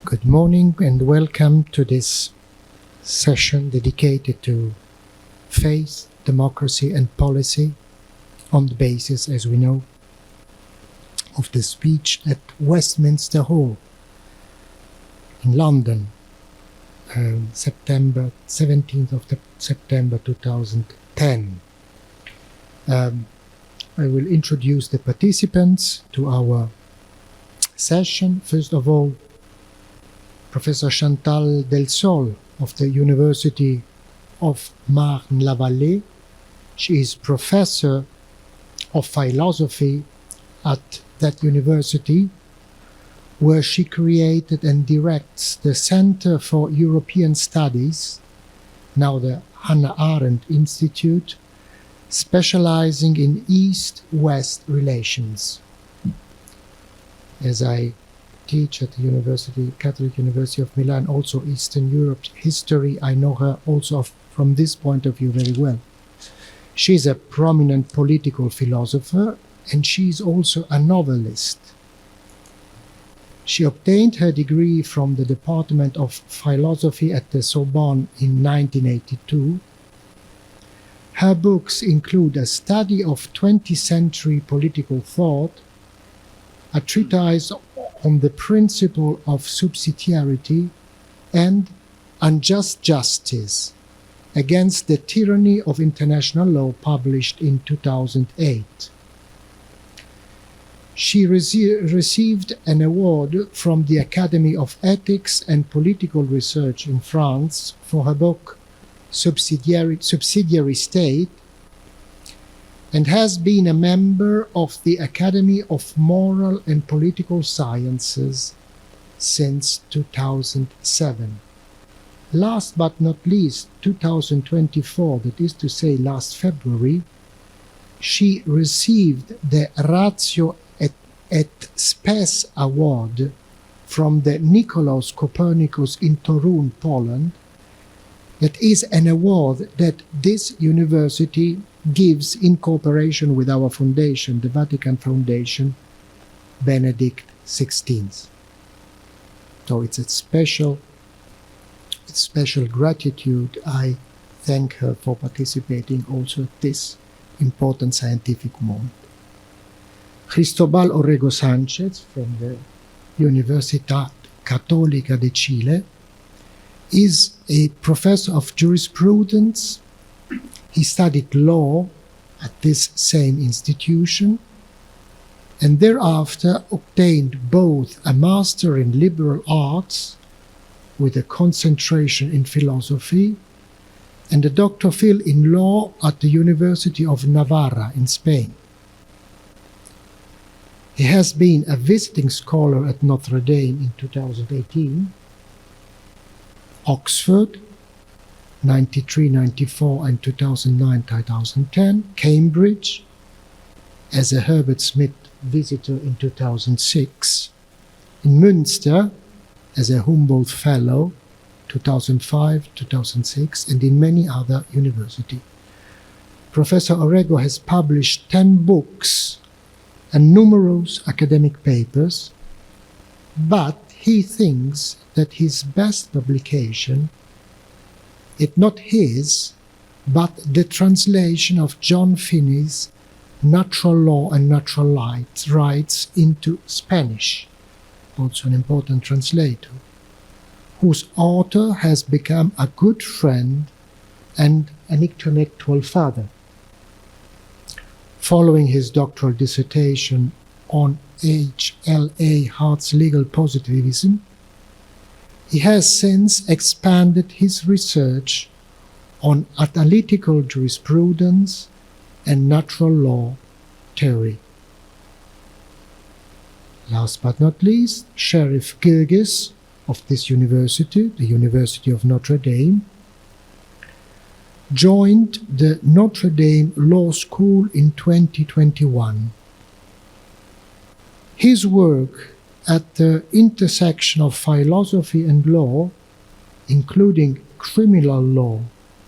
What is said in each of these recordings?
Good morning and welcome to this session dedicated to faith, democracy and policy on the basis, as we know, of the speech at Westminster Hall in London, 17th of September 2010. I will introduce the participants to our session. First of all, Professor Chantal Delsol of the University of Marne-la-Vallée. She is professor of philosophy at that university, where she created and directs the Center for European Studies, now the Hannah Arendt Institute, specializing in East-West relations. As I teach at the Catholic University of Milan, also Eastern Europe history, I know her also from this point of view very well. She is a prominent political philosopher and she is also a novelist. She obtained her degree from the Department of Philosophy at the Sorbonne in 1982. Her books include a study of 20th century political thought, a treatise on the principle of subsidiarity, and Unjust Justice against the Tyranny of International Law, published in 2008. She received an award from the Academy of Ethics and Political Research in France for her book Subsidiary State, and has been a member of the Academy of Moral and Political Sciences since 2007. Last but not least, 2024, that is to say last February, she received the Ratio et Spes Award from the Nicolaus Copernicus in Torun, Poland. That is an award that this university gives in cooperation with our foundation, the Vatican Foundation, Benedict XVI. So it's a special gratitude. I thank her for participating also at this important scientific moment. Cristobal Orrego Sanchez from the Universidad Católica de Chile is a professor of jurisprudence. He studied law at this same institution and thereafter obtained both a master in liberal arts with a concentration in philosophy and a Dr. Phil in law at the University of Navarra in Spain. He has been a visiting scholar at Notre Dame in 2018, Oxford, 93-94 and 2009-2010, Cambridge, as a Herbert Smith visitor in 2006, in Münster, as a Humboldt Fellow, 2005-2006, and in many other universities. Professor Orrego has published 10 books and numerous academic papers, but he thinks that his best publication is not his, but the translation of John Finney's Natural Law and Natural Rights into Spanish, also an important translator, whose author has become a good friend and an intellectual father. Following his doctoral dissertation on H.L.A. Hart's legal positivism, he has since expanded his research on analytical jurisprudence and natural law theory. Last but not least, Sheriff Girgis of this university, the University of Notre Dame, joined the Notre Dame Law School in 2021. His work at the intersection of philosophy and law, including criminal law,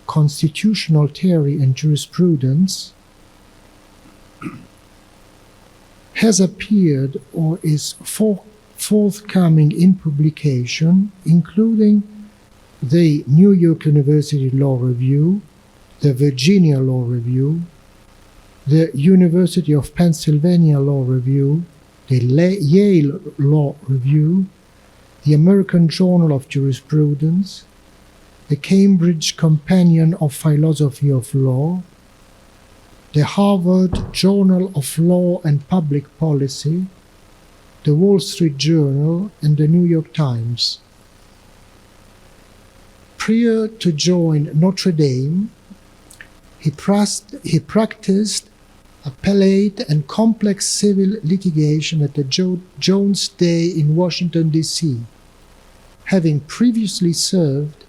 constitutional theory and jurisprudence, has appeared or is forthcoming in publication, including the New York University Law Review, the Virginia Law Review, the University of Pennsylvania Law Review, the Yale Law Review, the American Journal of Jurisprudence, the Cambridge Companion of Philosophy of Law, the Harvard Journal of Law and Public Policy, the Wall Street Journal, and the New York Times. Prior to join Notre Dame, he practiced appellate and complex civil litigation at the Jones Day in Washington, D.C., having previously served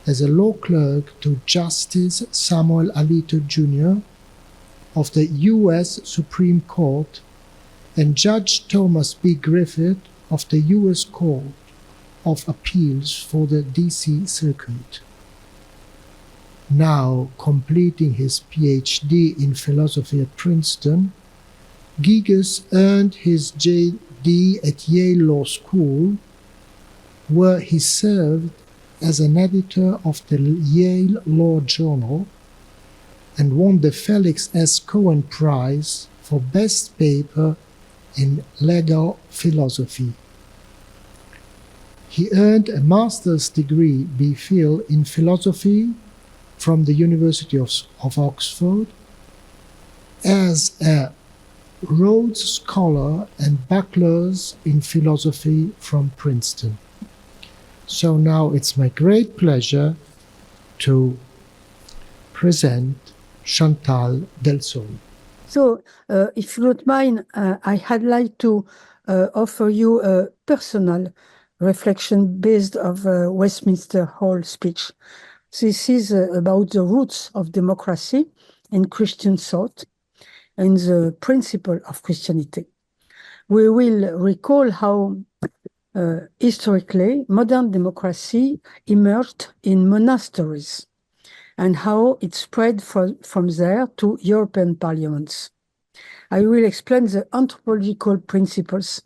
as a law clerk to Justice Samuel Alito Jr. of the U.S. Supreme Court and Judge Thomas B. Griffith of the U.S. Court of Appeals for the D.C. Circuit. Now completing his Ph.D. in philosophy at Princeton, Giges earned his J.D. at Yale Law School, where he served as an editor of the Yale Law Journal and won the Felix S. Cohen Prize for Best Paper in Legal Philosophy. He earned a master's degree, B.Phil, in philosophy from the University of Oxford, as a Rhodes Scholar and Bachelor's in Philosophy from Princeton. So now it's my great pleasure to present Chantal Delsol. So, if you don't mind, I'd like to offer you a personal reflection based of Westminster Hall speech. This is about the roots of democracy in Christian thought and the principle of Christianity. We will recall how historically modern democracy emerged in monasteries and how it spread from there to European parliaments. I will explain the anthropological principles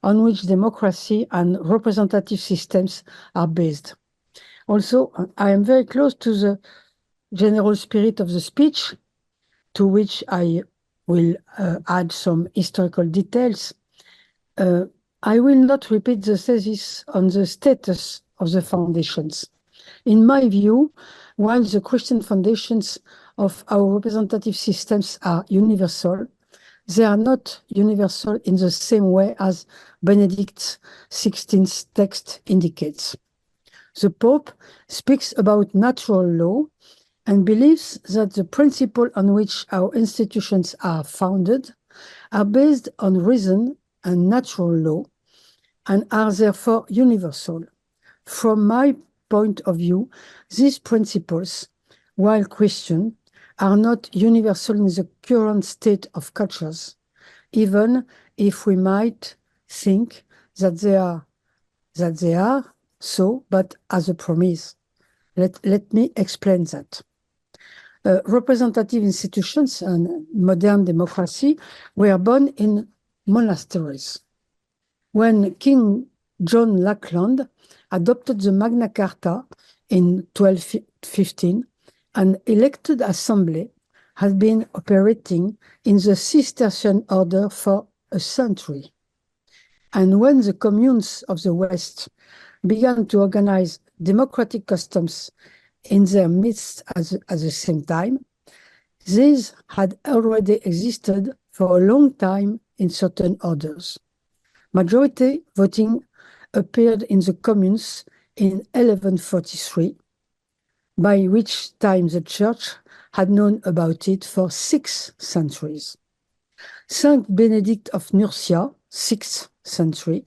on which democracy and representative systems are based. Also, I am very close to the general spirit of the speech, to which I will add some historical details. I will not repeat the thesis on the status of the foundations. In my view, while the Christian foundations of our representative systems are universal, they are not universal in the same way as Benedict XVI's text indicates. The Pope speaks about natural law and believes that the principles on which our institutions are founded are based on reason and natural law and are therefore universal. From my point of view, these principles, while Christian, are not universal in the current state of cultures, even if we might think that they are so, but as a promise. Let me explain that. Representative institutions and modern democracy were born in monasteries. When King John Lackland adopted the Magna Carta in 1215, an elected assembly had been operating in the Cistercian order for a century. And when the communes of the West began to organize democratic customs in their midst at the same time, these had already existed for a long time in certain orders. Majority voting appeared in the communes in 1143, by which time the Church had known about it for 6 centuries. Saint Benedict of Nursia, 6th century,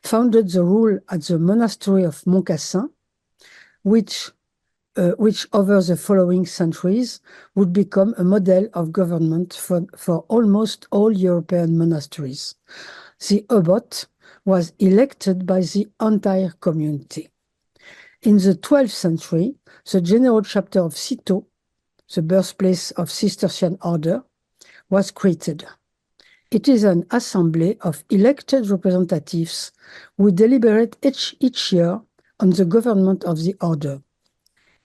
founded the rule at the monastery of Montcassin, which over the following centuries would become a model of government for almost all European monasteries. The abbot was elected by the entire community. In the 12th century, the general chapter of Cîteaux, the birthplace of Cistercian order, was created. It is an assembly of elected representatives who deliberate each year on the government of the order.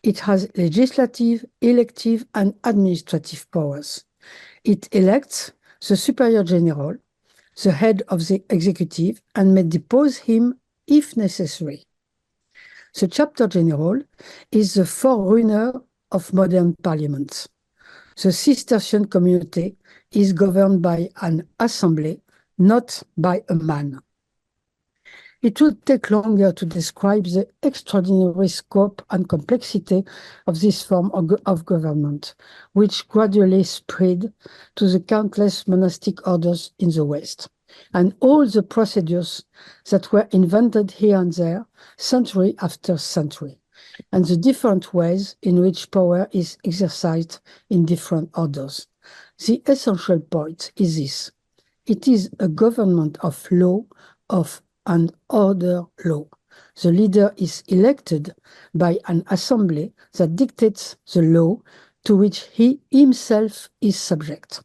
It has legislative, elective, and administrative powers. It elects the superior general, the head of the executive, and may depose him if necessary. The chapter general is the forerunner of modern parliaments. The Cistercian community is governed by an assembly, not by a man. It would take longer to describe the extraordinary scope and complexity of this form of government, which gradually spread to the countless monastic orders in the West, and all the procedures that were invented here and there, century after century, and the different ways in which power is exercised in different orders. The essential point is this: it is a government of law, of and order law. The leader is elected by an assembly that dictates the law to which he himself is subject.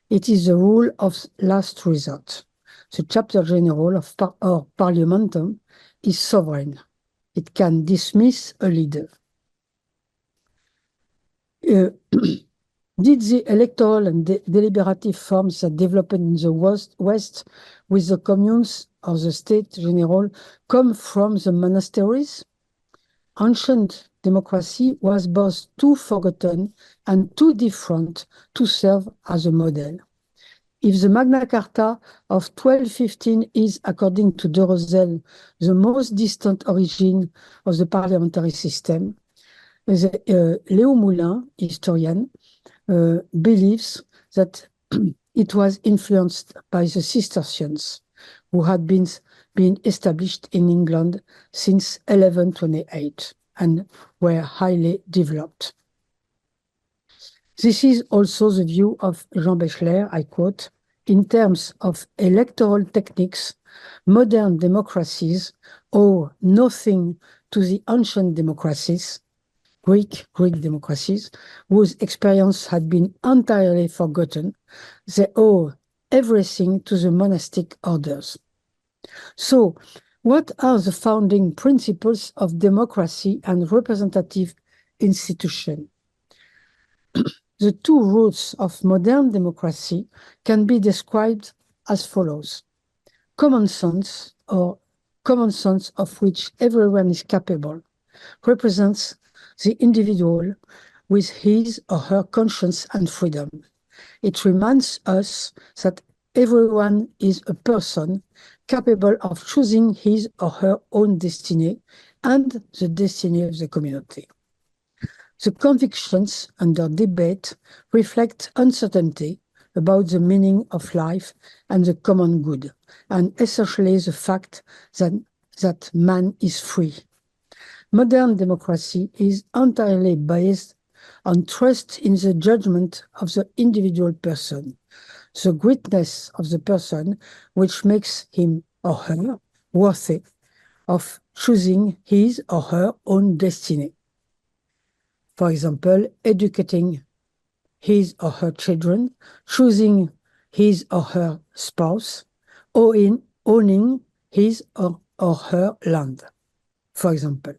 It is the rule of last resort. The chapter general of or parliamentum is sovereign. It can dismiss a leader. Did the electoral and deliberative forms that developed in the West with the communes of the state general come from the monasteries? Ancient democracy was both too forgotten and too different to serve as a model. If the Magna Carta of 1215 is, according to de Rosel, the most distant origin of the parliamentary system, Léo Moulin, historian, believes that it was influenced by the Cistercians, who had been established in England since 1128 and were highly developed. This is also the view of Jean Bechler, I quote, "In terms of electoral techniques, modern democracies owe nothing to the ancient democracies, Greek democracies, whose experience had been entirely forgotten. They owe everything to the monastic orders." So, what are the founding principles of democracy and representative institution? The two roots of modern democracy can be described as follows: common sense, or common sense of which everyone is capable, represents the individual with his or her conscience and freedom. It reminds us that everyone is a person capable of choosing his or her own destiny and the destiny of the community. The convictions under debate reflect uncertainty about the meaning of life and the common good, and essentially the fact that man is free. Modern democracy is entirely based on trust in the judgment of the individual person, the greatness of the person, which makes him or her worthy of choosing his or her own destiny. For example, educating his or her children, choosing his or her spouse, or in owning his or her land, for example.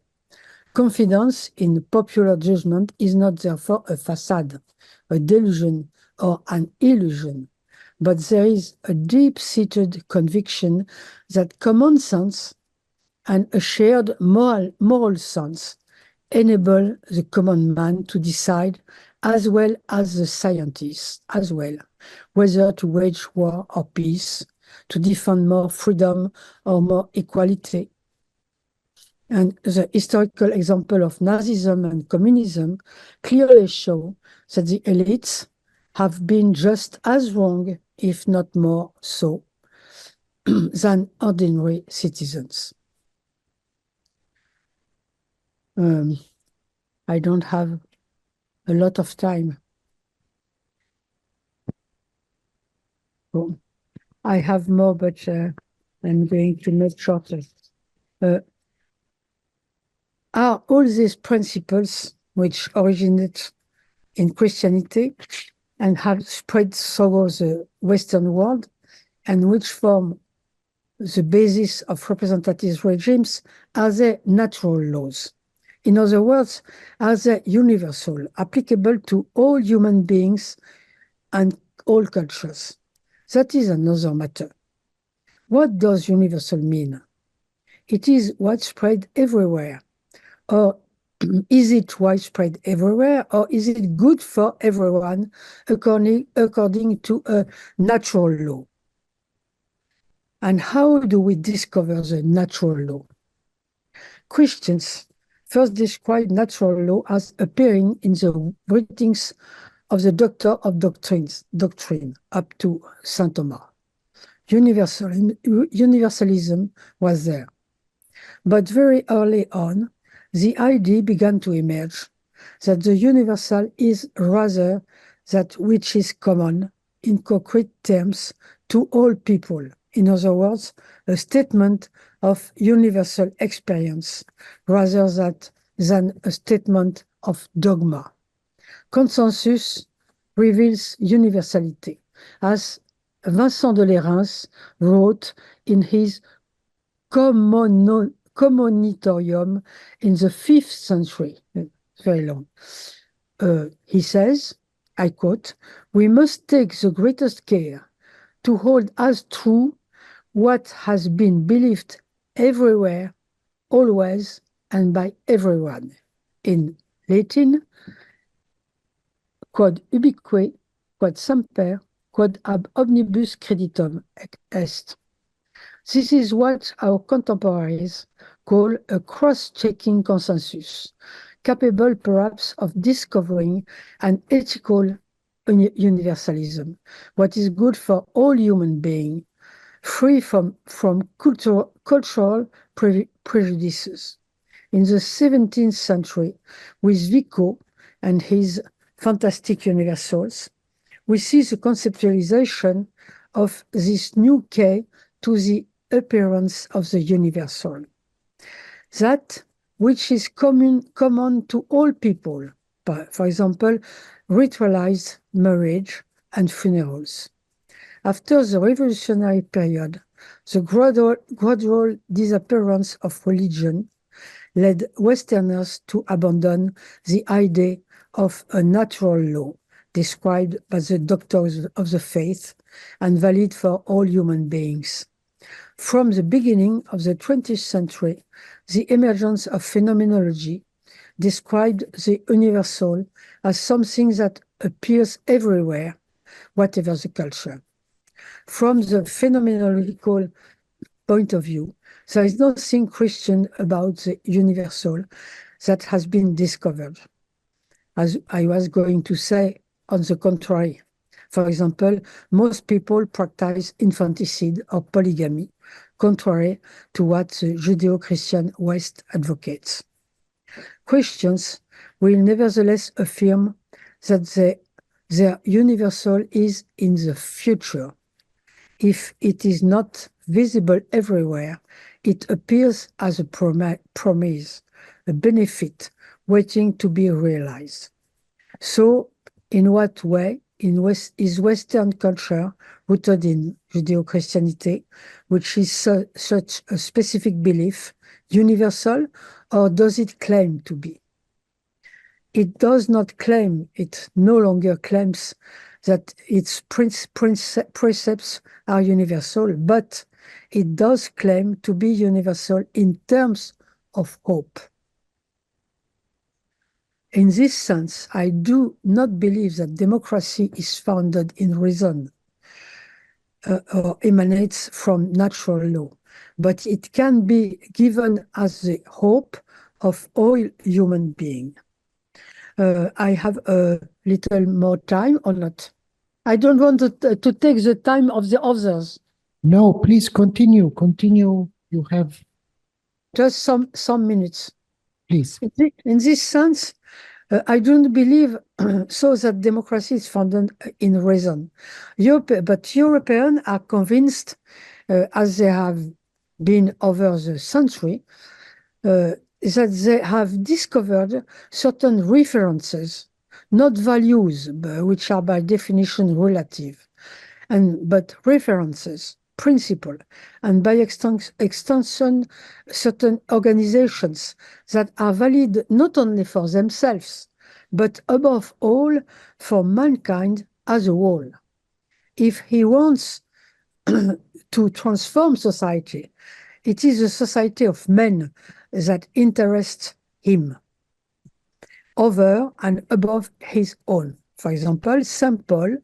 Confidence in popular judgment is not therefore a facade, a delusion, or an illusion, but there is a deep-seated conviction that common sense and a shared moral sense enable the common man to decide, as well as the scientists as well, whether to wage war or peace, to defend more freedom or more equality. And the historical example of Nazism and communism clearly show that the elites have been just as wrong, if not more so, than ordinary citizens. I don't have a lot of time. So I have more, but I'm going to make shorter. Are all these principles, which originate in Christianity and have spread through the Western world, and which form the basis of representative regimes are they natural laws? In other words, are they universal, applicable to all human beings and all cultures? That is another matter. What does universal mean? It is widespread everywhere. Or is it widespread everywhere, or is it good for everyone according to a natural law? And how do we discover the natural law? Christians first describe natural law as appearing in the writings of the Doctor of Doctrine up to Saint Thomas. Universalism was there. But very early on, the idea began to emerge that the universal is rather that which is common in concrete terms to all people. In other words, a statement of universal experience rather than a statement of dogma. Consensus reveals universality, as Vincent de Lérins wrote in his Commonitorium in the 5th century. Very long. He says, I quote, "We must take the greatest care to hold as true what has been believed everywhere, always, and by everyone." In Latin, quod ubique, quod semper, quod ab omnibus creditum est. This is what our contemporaries call a cross-checking consensus, capable perhaps of discovering an ethical universalism, what is good for all human beings, free from cultural prejudices. In the 17th century, with Vico and his fantastic universals, we see the conceptualization of this new key to the appearance of the universal. That which is common to all people, for example, ritualized marriage and funerals. After the revolutionary period, the gradual disappearance of religion led Westerners to abandon the idea of a natural law described by the doctors of the faith and valid for all human beings. From the beginning of the 20th century, the emergence of phenomenology described the universal as something that appears everywhere, whatever the culture. From the phenomenological point of view, there is nothing Christian about the universal that has been discovered. As I was going to say, on the contrary, for example, most people practice infanticide or polygamy, contrary to what the Judeo-Christian West advocates. Christians will nevertheless affirm that their universal is in the future. If it is not visible everywhere, it appears as a promise, a benefit waiting to be realized. So, in what way is Western culture rooted in Judeo-Christianity, which is such a specific belief, universal, or does it claim to be? It does not claim, it no longer claims that its precepts are universal, but it does claim to be universal in terms of hope. In this sense, I do not believe that democracy is founded in reason or emanates from natural law, but it can be given as the hope of all human beings. I have a little more time or not? I don't want to take the time of the others. No, please continue. Continue. You have just some minutes. Please. In this sense, I don't believe so that democracy is founded in reason. But Europeans are convinced, as they have been over the century, that they have discovered certain references, not values, which are by definition relative, but references, principle, and by extension, certain organizations that are valid not only for themselves, but above all for mankind as a whole. If he wants to transform society, it is a society of men that interests him over and above his own. For example, St. Paul,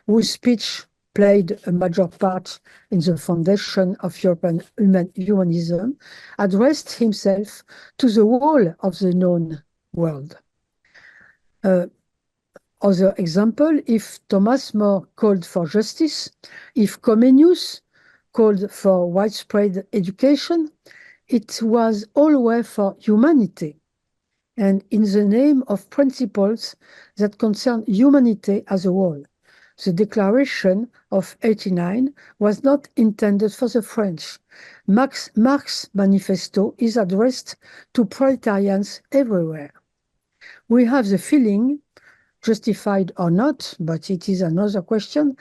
whose speech played a major part in the foundation of European humanism, addressed himself to the whole of the known world. Other example, if Thomas More called for justice, if Comenius called for widespread education, it was always for humanity and in the name of principles that concern humanity as a whole. The Declaration of 89 was not intended for the French. Marx's manifesto is addressed to proletarians everywhere. We have the feeling, justified or not, but it is another question,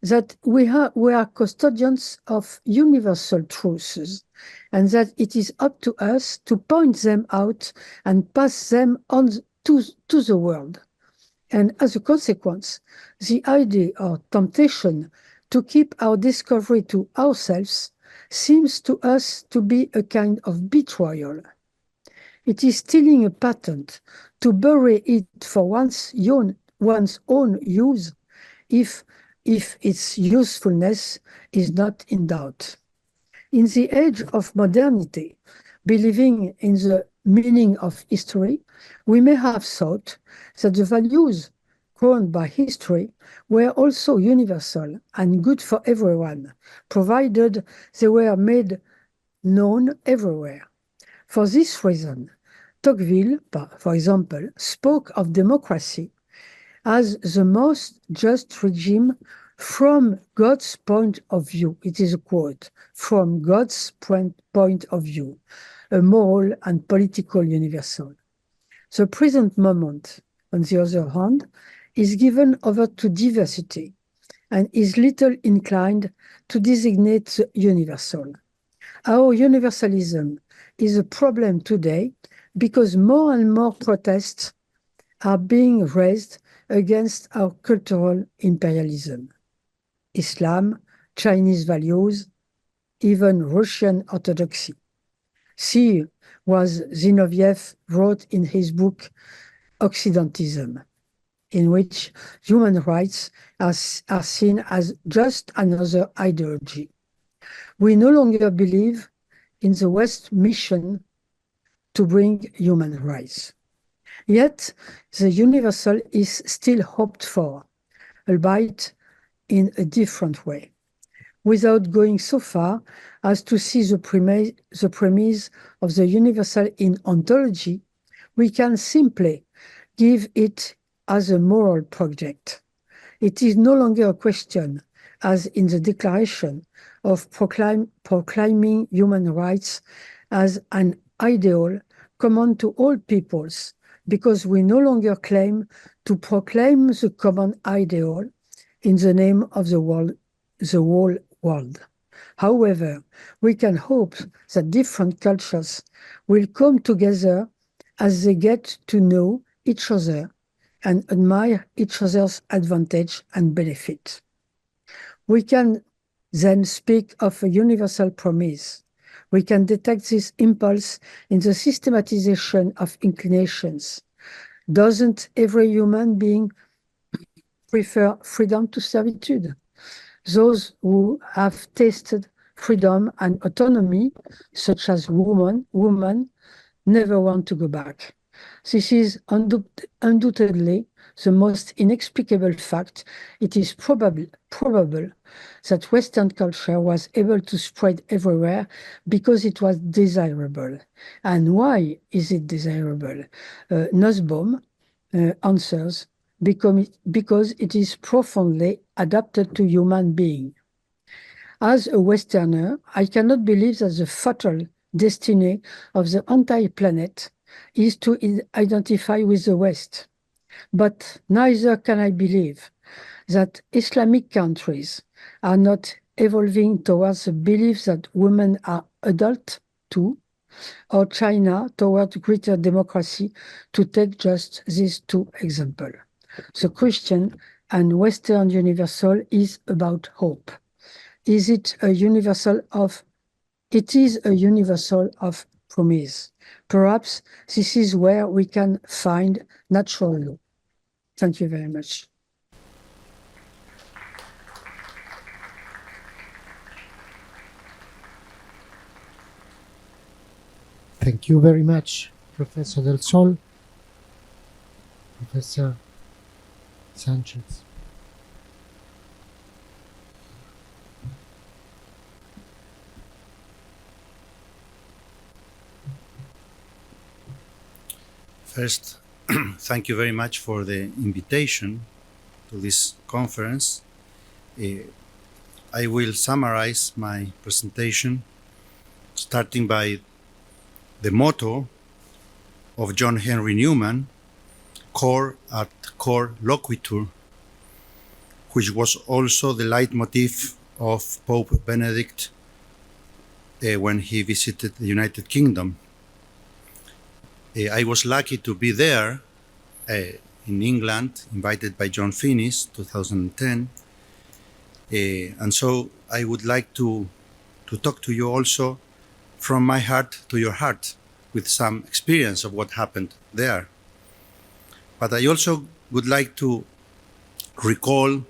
that we are custodians of universal truths, and that it is up to us to point them out and pass them on to the world. And as a consequence, the idea or temptation to keep our discovery to ourselves seems to us to be a kind of betrayal. It is stealing a patent to bury it for one's own use if its usefulness is not in doubt. In the age of modernity, believing in the meaning of history, we may have thought that the values grown by history were also universal and good for everyone, provided they were made known everywhere. For this reason, Tocqueville, for example, spoke of democracy as the most just regime from God's point of view. It is a quote, from God's point of view, a moral and political universal. The present moment, on the other hand, is given over to diversity and is little inclined to designate the universal. Our universalism is a problem today because more and more protests are being raised against our cultural imperialism. Islam, Chinese values, even Russian Orthodoxy. See what Zinoviev wrote in his book Occidentism, in which human rights are seen as just another ideology. We no longer believe in the West mission to bring human rights. Yet, the universal is still hoped for, albeit in a different way. Without going so far as to see the premise of the universal in ontology, we can simply give it as a moral project. It is no longer a question, as in the Declaration, of proclaiming human rights as an ideal common to all peoples, because we no longer claim to proclaim the common ideal in the name of the whole world. However, we can hope that different cultures will come together as they get to know each other and admire each other's advantage and benefit. We can then speak of a universal promise. We can detect this impulse in the systematization of inclinations. Doesn't every human being prefer freedom to servitude? Those who have tasted freedom and autonomy, such as women, never want to go back. This is undoubtedly the most inexplicable fact. It is probable that Western culture was able to spread everywhere because it was desirable. And why is it desirable? Nussbaum answers, because it is profoundly adapted to human being. As a Westerner, I cannot believe that the fatal destiny of the entire planet is to identify with the West. But neither can I believe that Islamic countries are not evolving towards the belief that women are adult too, or China towards greater democracy, to take just these two examples. The Christian and Western universal is about hope. Is it a universal of? It is a universal of promise. Perhaps this is where we can find natural law. Thank you very much. Thank you very much, Professor Del Sol. Professor Sanchez. First, thank you very much for the invitation to this conference. I will summarize my presentation starting by the motto of John Henry Newman, Cor ad cor loquitur, which was also the leitmotif of Pope Benedict when he visited the United Kingdom. I was lucky to be there in England, invited by John Finnis, 2010. And so I would like to talk to you also from my heart to your heart, with some experience of what happened there. But I also would like to recall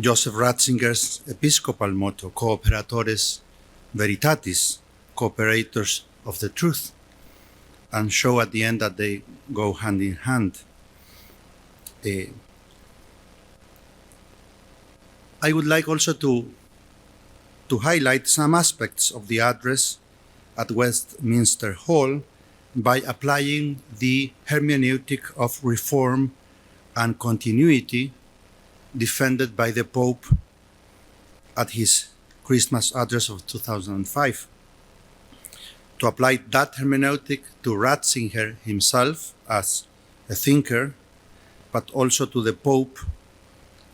Joseph Ratzinger's episcopal motto, Cooperatores Veritatis, cooperators of the truth, and show at the end that they go hand in hand. I would like also to highlight some aspects of the address at Westminster Hall by applying the hermeneutic of reform and continuity defended by the Pope at his Christmas address of 2005. To apply that hermeneutic to Ratzinger himself as a thinker, but also to the Pope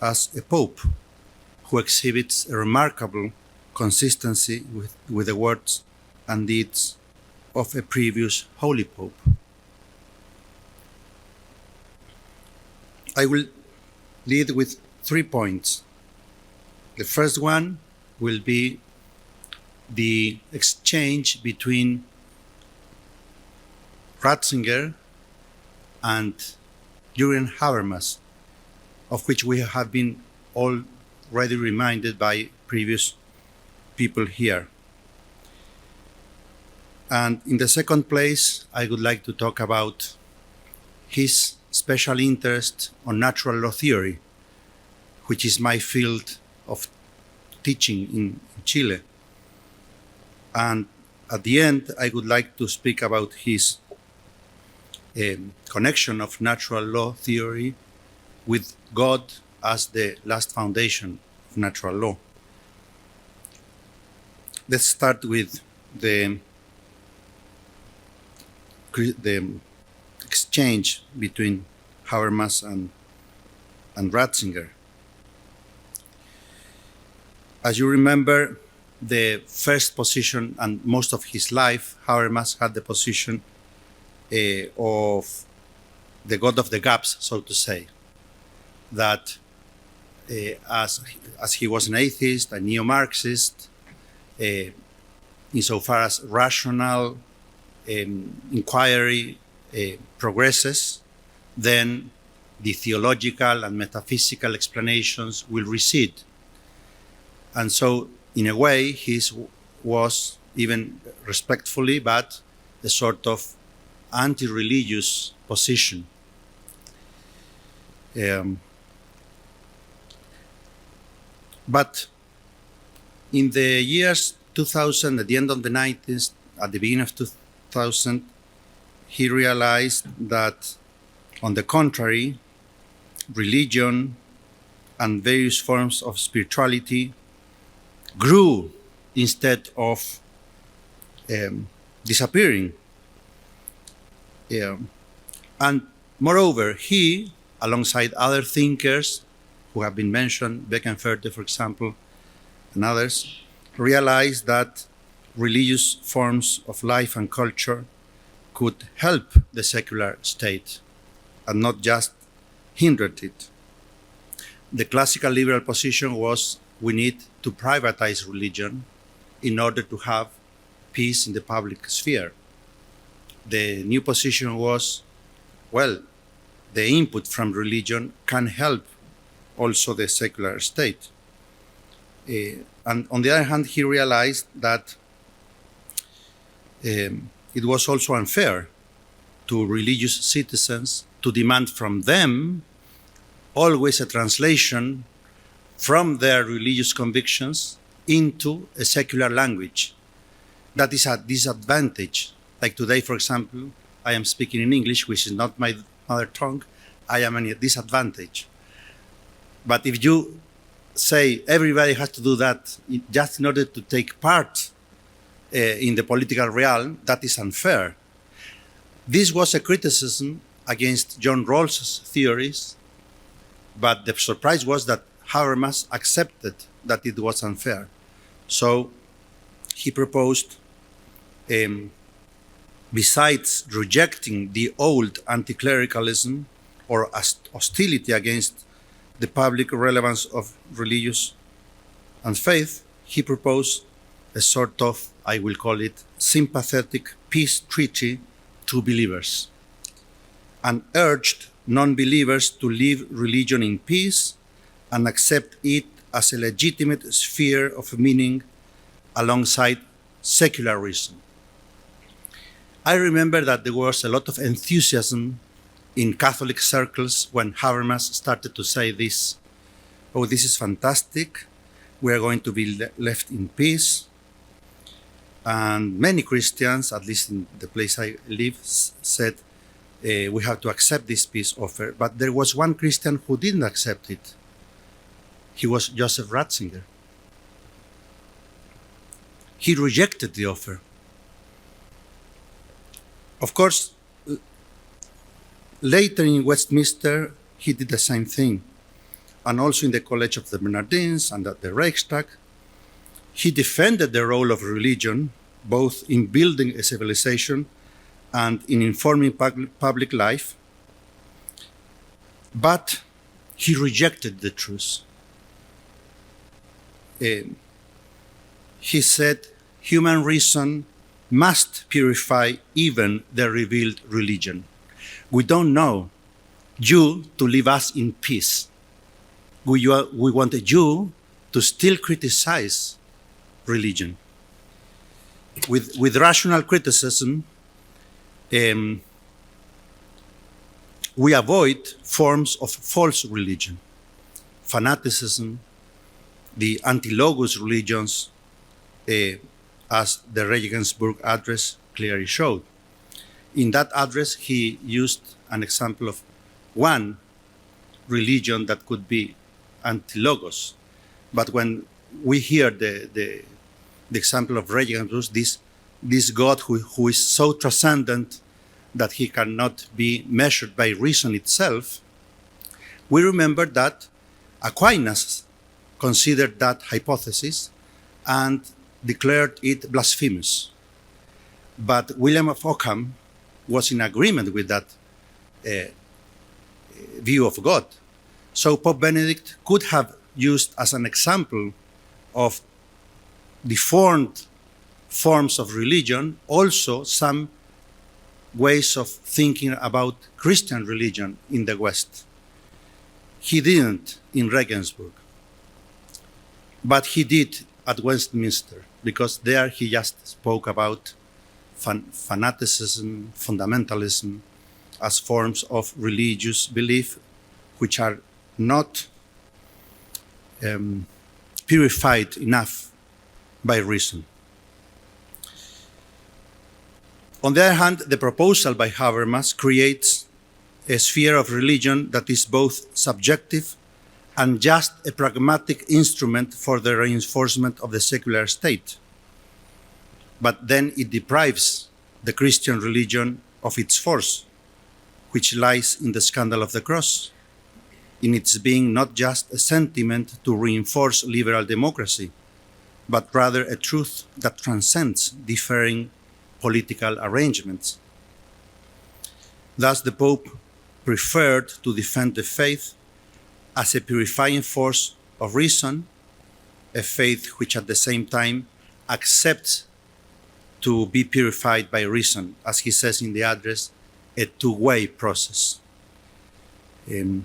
as a Pope who exhibits a remarkable consistency with the words and deeds of a previous Holy Pope. I will lead with 3 points. The first one will be the exchange between Ratzinger and Jürgen Habermas, of which we have been already reminded by previous people here. And in the second place, I would like to talk about his special interest on natural law theory, which is my field of teaching in Chile. And at the end, I would like to speak about his connection of natural law theory with God as the last foundation of natural law. Let's start with the exchange between Habermas and Ratzinger. As you remember, the first position and most of his life, Habermas had the position of the God of the gaps, so to say, that as he was an atheist, a neo-Marxist, insofar as rational inquiry progresses, then the theological and metaphysical explanations will recede. And so, in a way, his was, even respectfully, but a sort of anti-religious position. But in the years 2000, at the end of the 90s, at the beginning of 2000, he realized that, on the contrary, religion and various forms of spirituality grew instead of disappearing. And moreover, he, alongside other thinkers, who have been mentioned, Beckenförde, for example, and others, realized that religious forms of life and culture could help the secular state and not just hindered it. The classical liberal position was we need to privatize religion in order to have peace in the public sphere. The new position was, well, the input from religion can help also the secular state. And on the other hand, he realized that it was also unfair to religious citizens to demand from them always a translation from their religious convictions into a secular language. That is a disadvantage. Like today, for example, I am speaking in English, which is not my mother tongue. I am at a disadvantage. But if you say everybody has to do that just in order to take part in the political realm, that is unfair. This was a criticism against John Rawls's theories, but the surprise was that Habermas accepted that it was unfair. So he proposed, besides rejecting the old anti-clericalism or hostility against the public relevance of religious and faith, he proposed a sort of, I will call it, sympathetic peace treaty to believers, and urged non-believers to live religion in peace and accept it as a legitimate sphere of meaning alongside secular reason. I remember that there was a lot of enthusiasm in Catholic circles when Habermas started to say this. Oh, this is fantastic. We are going to be left in peace. And many Christians, at least in the place I live, said we have to accept this peace offer. But there was one Christian who didn't accept it. He was Joseph Ratzinger. He rejected the offer. Of course, later in Westminster, he did the same thing. And also in the College of the Bernardines and at the Reichstag, he defended the role of religion, both in building a civilization and in informing public life. But he rejected the truth. He said, human reason must purify even the revealed religion. We don't know you to leave us in peace. We want you to still criticize religion. With rational criticism, we avoid forms of false religion, fanaticism, the anti-logos religions, as the Regensburg Address clearly showed. In that address, he used an example of one religion that could be anti-logos. But when we hear the example of Regensburg, this God who is so transcendent that he cannot be measured by reason itself, we remember that Aquinas considered that hypothesis and declared it blasphemous. But William of Ockham was in agreement with that view of God. So Pope Benedict could have used as an example of deformed forms of religion also some ways of thinking about Christian religion in the West. He didn't in Regensburg, but he did at Westminster, because there he just spoke about fanaticism, fundamentalism as forms of religious belief which are not purified enough by reason. On the other hand, the proposal by Habermas creates a sphere of religion that is both subjective and just a pragmatic instrument for the reinforcement of the secular state. But then it deprives the Christian religion of its force, which lies in the scandal of the cross. in its being not just a sentiment to reinforce liberal democracy, but rather a truth that transcends differing political arrangements. Thus, the Pope preferred to defend the faith as a purifying force of reason, a faith which at the same time accepts to be purified by reason, as he says in the address, a two-way process. And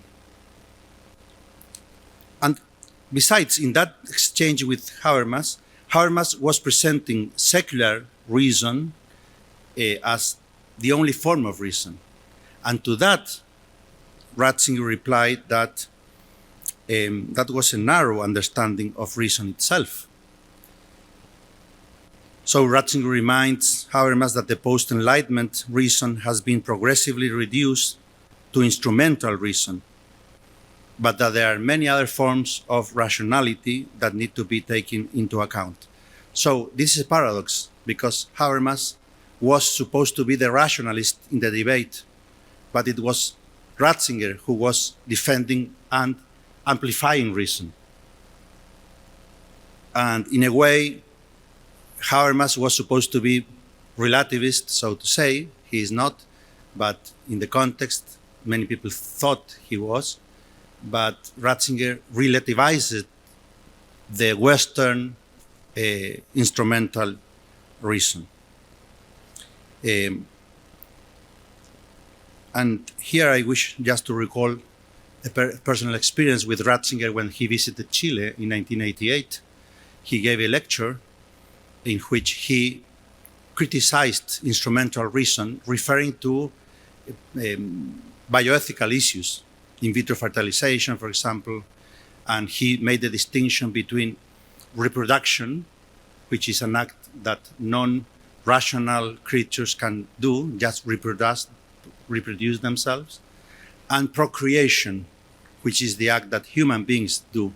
besides, in that exchange with Habermas was presenting secular reason as the only form of reason. And to that, Ratzinger replied that that was a narrow understanding of reason itself. So Ratzinger reminds Habermas that the post-Enlightenment reason has been progressively reduced to instrumental reason, but that there are many other forms of rationality that need to be taken into account. So this is a paradox, because Habermas was supposed to be the rationalist in the debate, but it was Ratzinger who was defending and amplifying reason. And in a way, Habermas was supposed to be relativist, so to say. He is not, but in the context, many people thought he was. But Ratzinger relativized the Western instrumental reason. And here I wish just to recall a personal experience with Ratzinger when he visited Chile in 1988. He gave a lecture in which he criticized instrumental reason, referring to bioethical issues, in vitro fertilization, for example, and he made the distinction between reproduction, which is an act that non-rational creatures can do, just reproduce themselves, and procreation, which is the act that human beings do.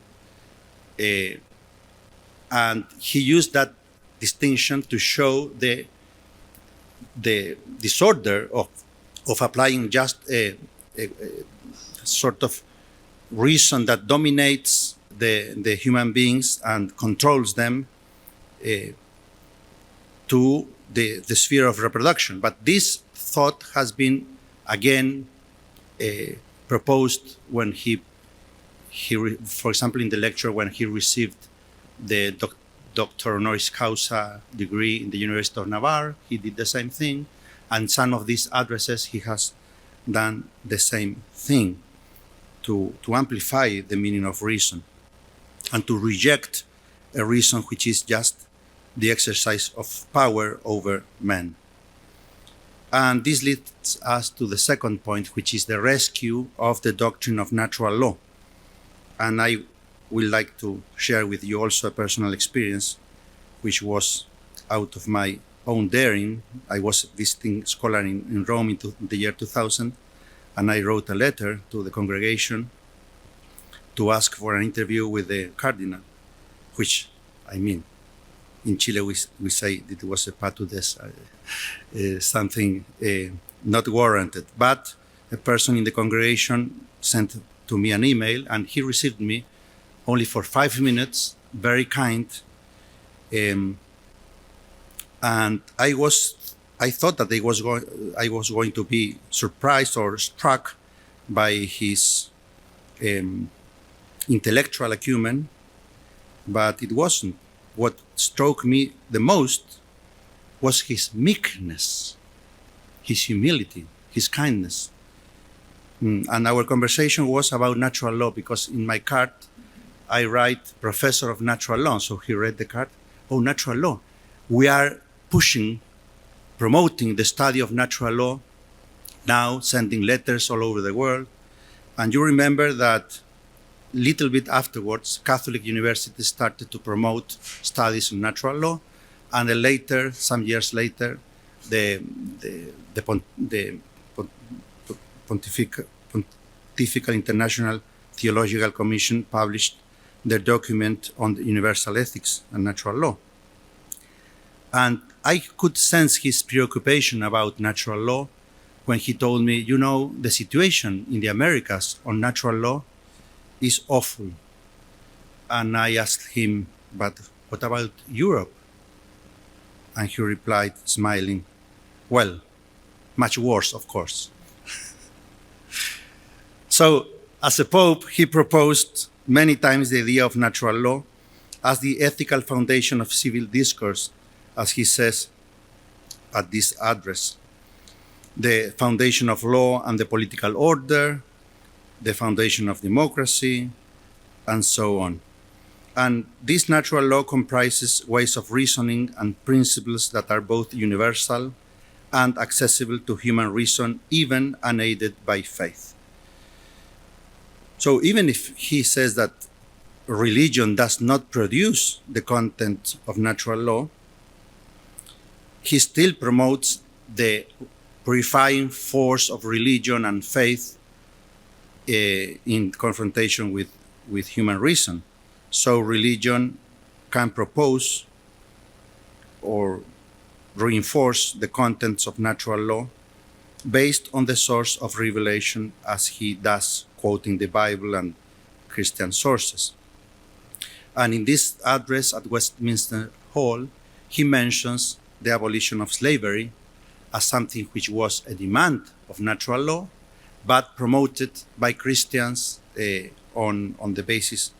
And he used that distinction to show the disorder of applying just a sort of reason that dominates the human beings and controls them to the sphere of reproduction. But this thought has been again proposed when for example, in the lecture when he received the Doctor Honoris Causa degree in the University of Navarre, he did the same thing. And some of these addresses, he has done the same thing to amplify the meaning of reason and to reject a reason which is just the exercise of power over men. And this leads us to the second point, which is the rescue of the doctrine of natural law. And I would like to share with you also a personal experience, which was out of my own daring. I was visiting scholar in Rome in the year 2000, and I wrote a letter to the congregation to ask for an interview with the cardinal, which, I mean, in Chile we say it was a patudez, something not warranted. But a person in the congregation sent to me an email, and he received me only for 5 minutes, very kind. And I thought that I was going to be surprised or struck by his intellectual acumen, but it wasn't. What struck me the most was his meekness, his humility, his kindness. And our conversation was about natural law, because in my card I write Professor of Natural Law. So he read the card. Oh, natural law. We are promoting the study of natural law now, sending letters all over the world. And you remember that little bit afterwards, Catholic universities started to promote studies on natural law. And then later, some years later, the Pontifical International Theological Commission published their document on the universal ethics and natural law. And I could sense his preoccupation about natural law when he told me, you know, the situation in the Americas on natural law is awful. And I asked him, but what about Europe? And he replied, smiling, well, much worse, of course. So, as a pope, he proposed many times the idea of natural law as the ethical foundation of civil discourse, as he says at this address. The foundation of law and the political order, the foundation of democracy, and so on. And this natural law comprises ways of reasoning and principles that are both universal and accessible to human reason, even unaided by faith. So even if he says that religion does not produce the content of natural law, he still promotes the purifying force of religion and faith in confrontation with human reason. So religion can propose or reinforce the contents of natural law based on the source of revelation, as he does, quoting the Bible and Christian sources. And in this address at Westminster Hall, he mentions the abolition of slavery as something which was a demand of natural law, but promoted by Christians on the basis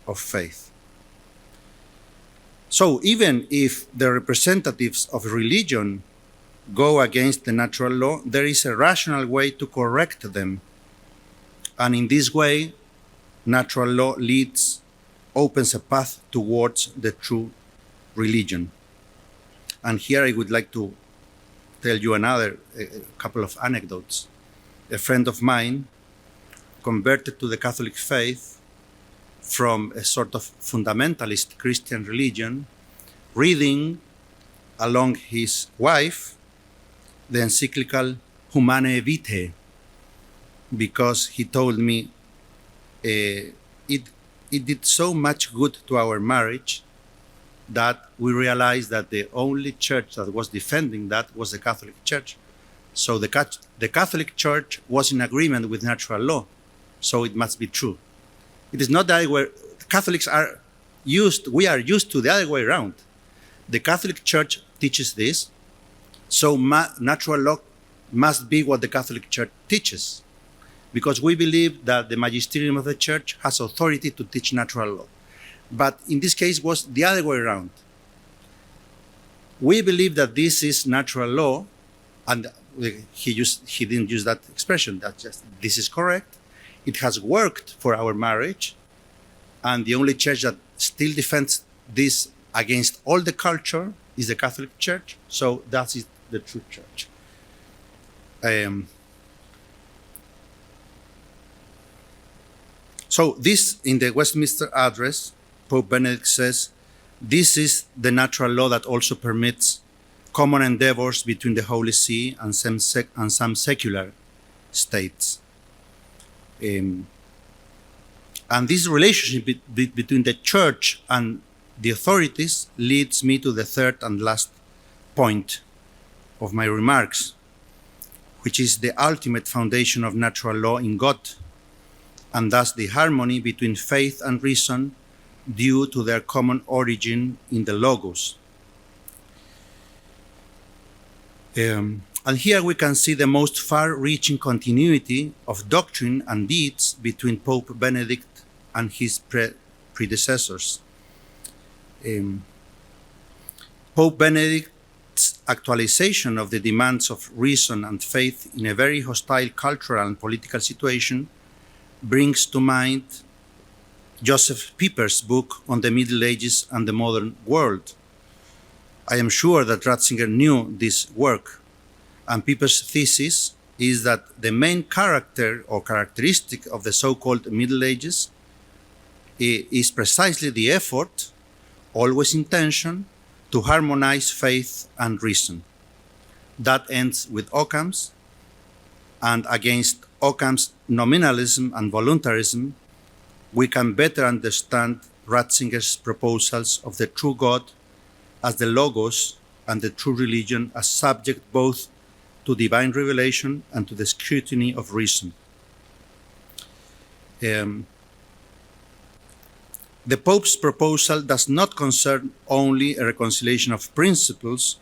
of faith. So even if the representatives of religion go against the natural law, there is a rational way to correct them. And in this way, natural law opens a path towards the true religion. And here I would like to tell you a couple of anecdotes. A friend of mine converted to the Catholic faith from a sort of fundamentalist Christian religion, reading along his wife the encyclical Humanae Vitae, because he told me it did so much good to our marriage that we realized that the only church that was defending that was the Catholic Church. So the Catholic Church was in agreement with natural law, so it must be true. It is not the other way. Catholics are used, we are used to the other way around. The Catholic Church teaches this, so natural law must be what the Catholic Church teaches, because we believe that the magisterium of the Church has authority to teach natural law. But in this case, it was the other way around. We believe that this is natural law, and he didn't use that expression, that just, this is correct. It has worked for our marriage, and the only church that still defends this against all the culture is the Catholic Church, so that is the true church. So this, in the Westminster Address, Pope Benedict says, this is the natural law that also permits common endeavors between the Holy See and some secular states. And this relationship between the Church and the authorities leads me to the third and last point of my remarks, which is the ultimate foundation of natural law in God, and thus the harmony between faith and reason due to their common origin in the Logos. And here we can see the most far-reaching continuity of doctrine and deeds between Pope Benedict and his predecessors. Pope Benedict's actualization of the demands of reason and faith in a very hostile cultural and political situation brings to mind Joseph Pieper's book on the Middle Ages and the Modern World. I am sure that Ratzinger knew this work, and Pieper's thesis is that the main character or characteristic of the so-called Middle Ages is precisely the effort, always in tension, to harmonize faith and reason. That ends with Occam's, and against Occam's nominalism and voluntarism, we can better understand Ratzinger's proposals of the true God as the Logos and the true religion as subject both to divine revelation and to the scrutiny of reason. The Pope's proposal does not concern only a reconciliation of principles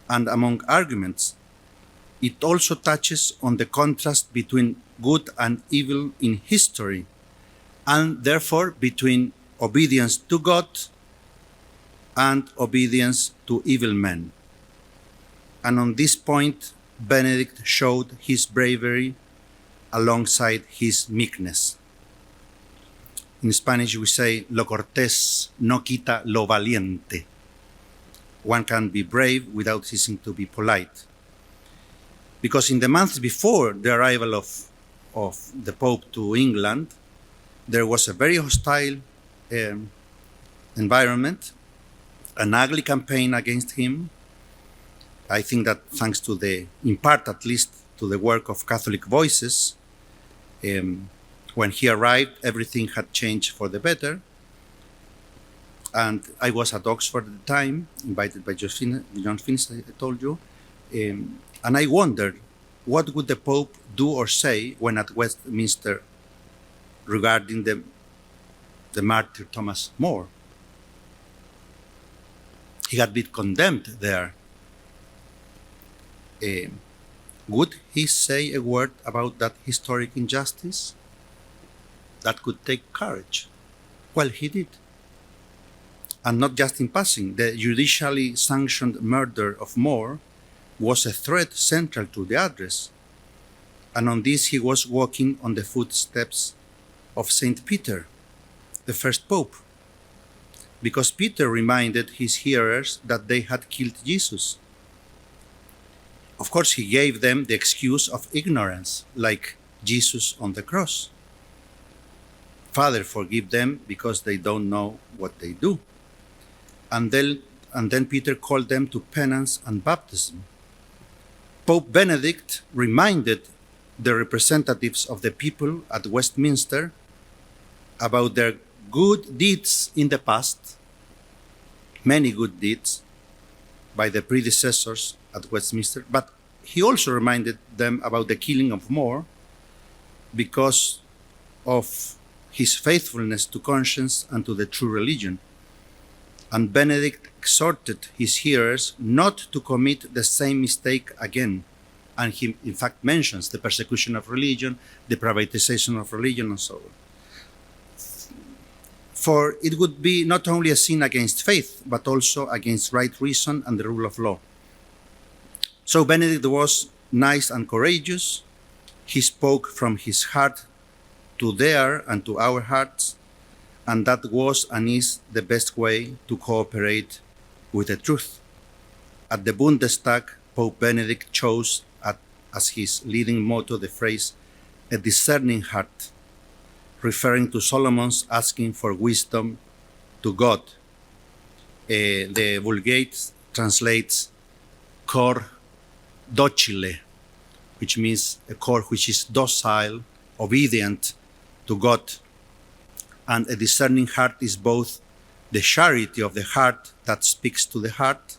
and among arguments. It also touches on the contrast between good and evil in history, and therefore between obedience to God and obedience to evil men. And on this point, Benedict showed his bravery alongside his meekness. In Spanish, we say, lo cortés no quita lo valiente. One can be brave without ceasing to be polite. Because in the months before the arrival of the Pope to England, there was a very hostile environment, an ugly campaign against him. I think that thanks to in part at least, to the work of Catholic Voices, when he arrived, everything had changed for the better. And I was at Oxford at the time, invited by John Finnis, I told you. And I wondered, what would the Pope do or say when at Westminster regarding the martyr Thomas More? He had been condemned there. Would he say a word about that historic injustice? That could take courage. Well, he did. And not just in passing. The judicially sanctioned murder of More was a threat central to the address. And on this he was walking on the footsteps of St. Peter, the first Pope, because Peter reminded his hearers that they had killed Jesus. Of course, he gave them the excuse of ignorance, like Jesus on the cross. Father, forgive them because they don't know what they do. And then Peter called them to penance and baptism. Pope Benedict reminded the representatives of the people at Westminster about their good deeds in the past, many good deeds by the predecessors at Westminster, but he also reminded them about the killing of More because of his faithfulness to conscience and to the true religion. And Benedict exhorted his hearers not to commit the same mistake again. And he, in fact, mentions the persecution of religion, the privatization of religion, and so on. For it would be not only a sin against faith, but also against right reason and the rule of law. So Benedict was nice and courageous. He spoke from his heart to their and to our hearts, and that was and is the best way to cooperate with the truth. At the Bundestag, Pope Benedict chose as his leading motto the phrase, a discerning heart, referring to Solomon's asking for wisdom to God. The Vulgate translates cor docile, which means a core which is docile, obedient to God. And a discerning heart is both the charity of the heart that speaks to the heart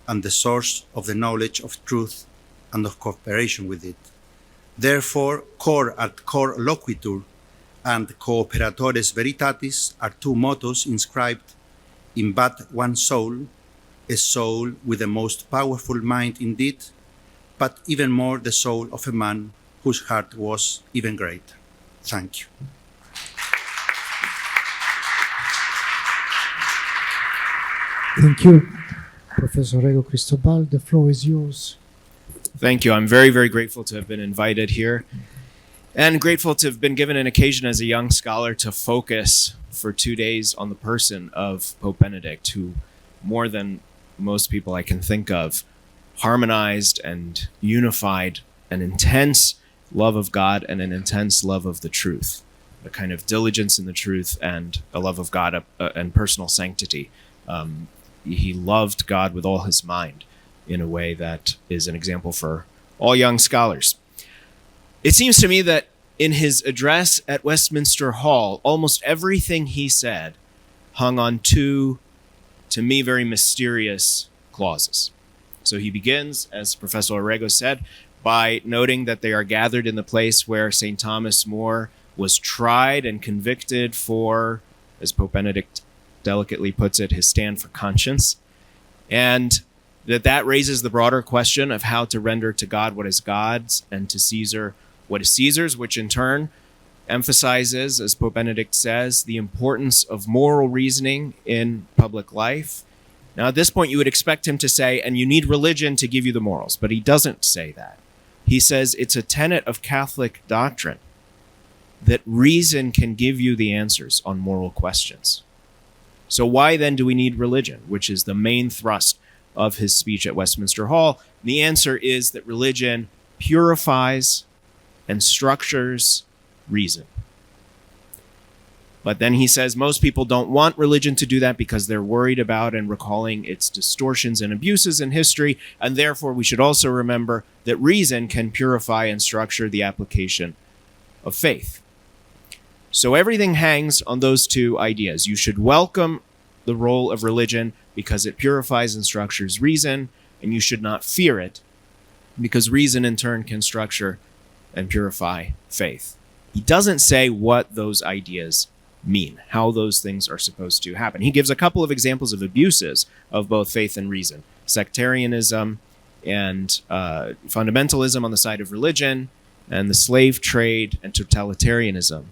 and the source of the knowledge of truth and of cooperation with it. Therefore, cor ad cor loquitur and cooperatores veritatis are two mottos inscribed in but one soul, a soul with the most powerful mind indeed, but even more the soul of a man whose heart was even greater. Thank you. Thank you, Professor Rego Cristobal. The floor is yours. Thank you. I'm very, very grateful to have been invited here and grateful to have been given an occasion as a young scholar to focus for 2 days on the person of Pope Benedict, who, more than most people I can think of, harmonized and unified an intense love of God and an intense love of the truth, a kind of diligence in the truth and a love of God and personal sanctity. He loved God with all his mind in a way that is an example for all young scholars. It seems to me that in his address at Westminster Hall, almost everything he said hung on two, to me, very mysterious clauses. So he begins, as Professor Orrego said, by noting that they are gathered in the place where St. Thomas More was tried and convicted for as Pope Benedict delicately puts it, his stand for conscience, and that raises the broader question of how to render to God what is God's and to Caesar what is Caesar's, which in turn emphasizes, as Pope Benedict says, the importance of moral reasoning in public life. Now, at this point, you would expect him to say, and you need religion to give you the morals, but he doesn't say that. He says it's a tenet of Catholic doctrine that reason can give you the answers on moral questions. So why then do we need religion, which is the main thrust of his speech at Westminster Hall? The answer is that religion purifies and structures reason. But then he says most people don't want religion to do that because they're worried about and recalling its distortions and abuses in history, and therefore we should also remember that reason can purify and structure the application of faith. So everything hangs on those two ideas. You should welcome the role of religion because it purifies and structures reason, and you should not fear it because reason in turn can structure and purify faith. He doesn't say what those ideas mean, how those things are supposed to happen. He gives a couple of examples of abuses of both faith and reason: sectarianism and fundamentalism on the side of religion, and the slave trade and totalitarianism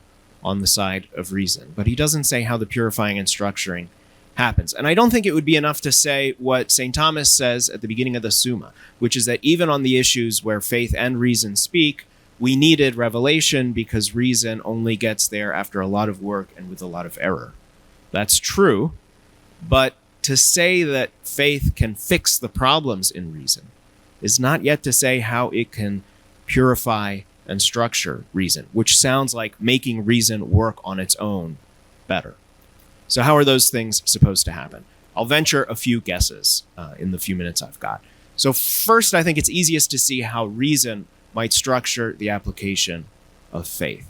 on the side of reason. But he doesn't say how the purifying and structuring happens. And I don't think it would be enough to say what St. Thomas says at the beginning of the Summa, which is that even on the issues where faith and reason speak, we needed revelation because reason only gets there after a lot of work and with a lot of error. That's true, but to say that faith can fix the problems in reason is not yet to say how it can purify and structure reason, which sounds like making reason work on its own better. So how are those things supposed to happen? I'll venture a few guesses in the few minutes I've got. So first, I think it's easiest to see how reason might structure the application of faith.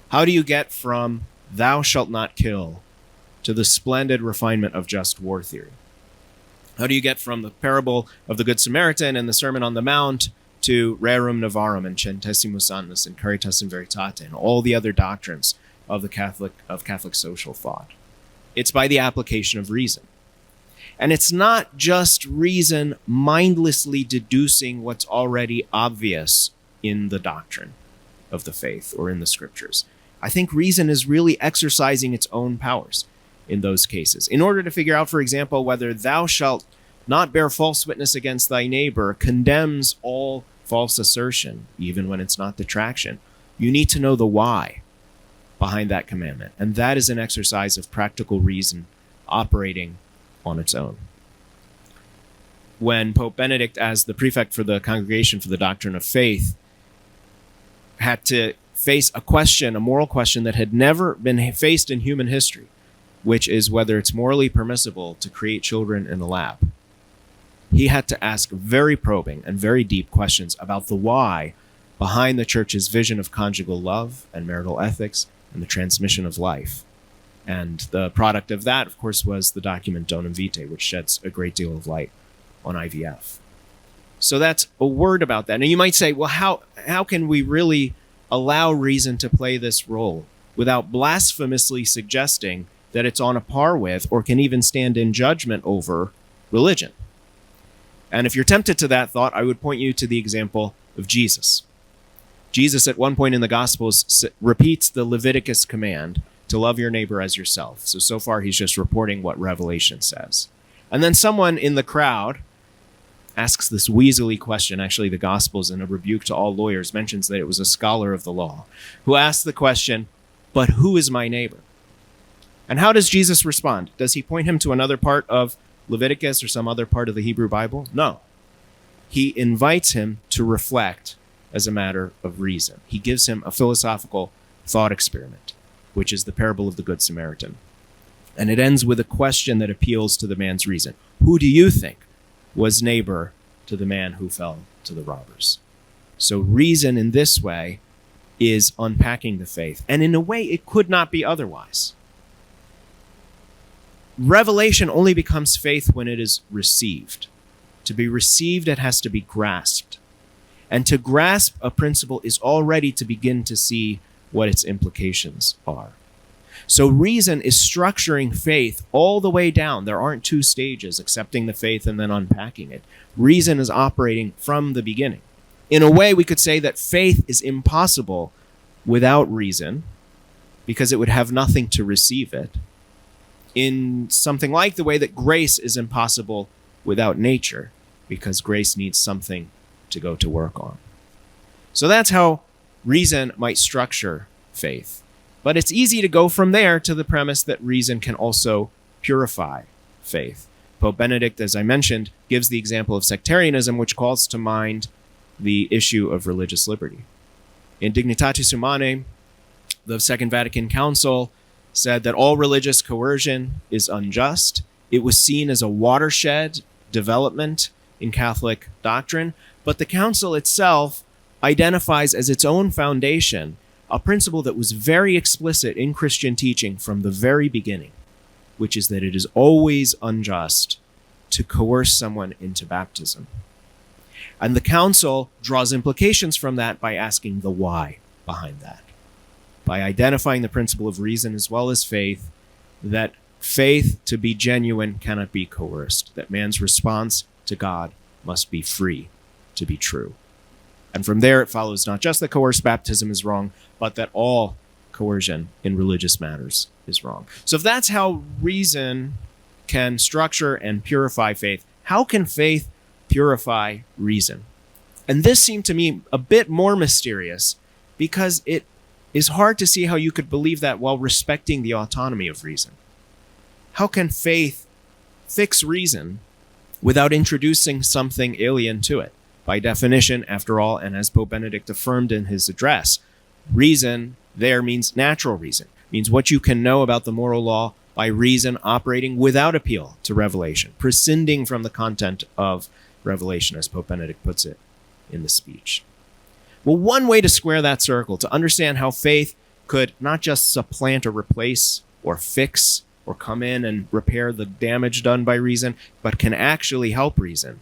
How do you get from "thou shalt not kill" to the splendid refinement of just war theory? How do you get from the parable of the Good Samaritan and the Sermon on the Mount to Rerum Novarum and Centesimus Annus and Caritas in Veritate and all the other doctrines of Catholic social thought? It's by the application of reason. And it's not just reason mindlessly deducing what's already obvious in the doctrine of the faith or in the scriptures. I think reason is really exercising its own powers in those cases. In order to figure out, for example, whether "thou shalt not bear false witness against thy neighbor" condemns all false assertion, even when it's not detraction, you need to know the why behind that commandment. And that is an exercise of practical reason operating on its own. When Pope Benedict, as the prefect for the Congregation for the Doctrine of Faith, had to face a question, a moral question that had never been faced in human history, which is whether it's morally permissible to create children in the lab, he had to ask very probing and very deep questions about the why behind the Church's vision of conjugal love and marital ethics and the transmission of life. And the product of that, of course, was the document Donum Vitae, which sheds a great deal of light on IVF. So that's a word about that. And you might say, well, how can we really allow reason to play this role without blasphemously suggesting that it's on a par with or can even stand in judgment over religion? And if you're tempted to that thought, I would point you to the example of Jesus. Jesus, at one point in the Gospels, repeats the Leviticus command to love your neighbor as yourself. So far, he's just reporting what Revelation says. And then someone in the crowd asks this weaselly question. Actually, the Gospels, in a rebuke to all lawyers, mentions that it was a scholar of the law who asked the question, "But who is my neighbor?" And how does Jesus respond? Does he point him to another part of Leviticus or some other part of the Hebrew Bible? No. He invites him to reflect as a matter of reason. He gives him a philosophical thought experiment, which is the parable of the Good Samaritan. And it ends with a question that appeals to the man's reason. Who do you think was neighbor to the man who fell to the robbers? So reason in this way is unpacking the faith. And in a way, it could not be otherwise. Revelation only becomes faith when it is received. To be received, it has to be grasped. And to grasp a principle is already to begin to see what its implications are. So reason is structuring faith all the way down. There aren't two stages, accepting the faith and then unpacking it. Reason is operating from the beginning. In a way, we could say that faith is impossible without reason, because it would have nothing to receive it. In something like the way that grace is impossible without nature, because grace needs something to go to work on. So that's how reason might structure faith. But it's easy to go from there to the premise that reason can also purify faith. Pope Benedict, as I mentioned, gives the example of sectarianism, which calls to mind the issue of religious liberty. In Dignitatis Humanae, the Second Vatican Council said that all religious coercion is unjust. It was seen as a watershed development in Catholic doctrine, but the Council itself identifies as its own foundation a principle that was very explicit in Christian teaching from the very beginning, which is that it is always unjust to coerce someone into baptism. And the Council draws implications from that by asking the why behind that, by identifying the principle of reason as well as faith, that faith to be genuine cannot be coerced, that man's response to God must be free to be true. And from there, it follows not just that coerced baptism is wrong, but that all coercion in religious matters is wrong. So if that's how reason can structure and purify faith, how can faith purify reason? And this seemed to me a bit more mysterious, because it is hard to see how you could believe that while respecting the autonomy of reason. How can faith fix reason without introducing something alien to it? By definition, after all, and as Pope Benedict affirmed in his address, reason there means natural reason, means what you can know about the moral law by reason operating without appeal to revelation, prescinding from the content of revelation, as Pope Benedict puts it in the speech. Well, one way to square that circle, to understand how faith could not just supplant or replace or fix or come in and repair the damage done by reason, but can actually help reason,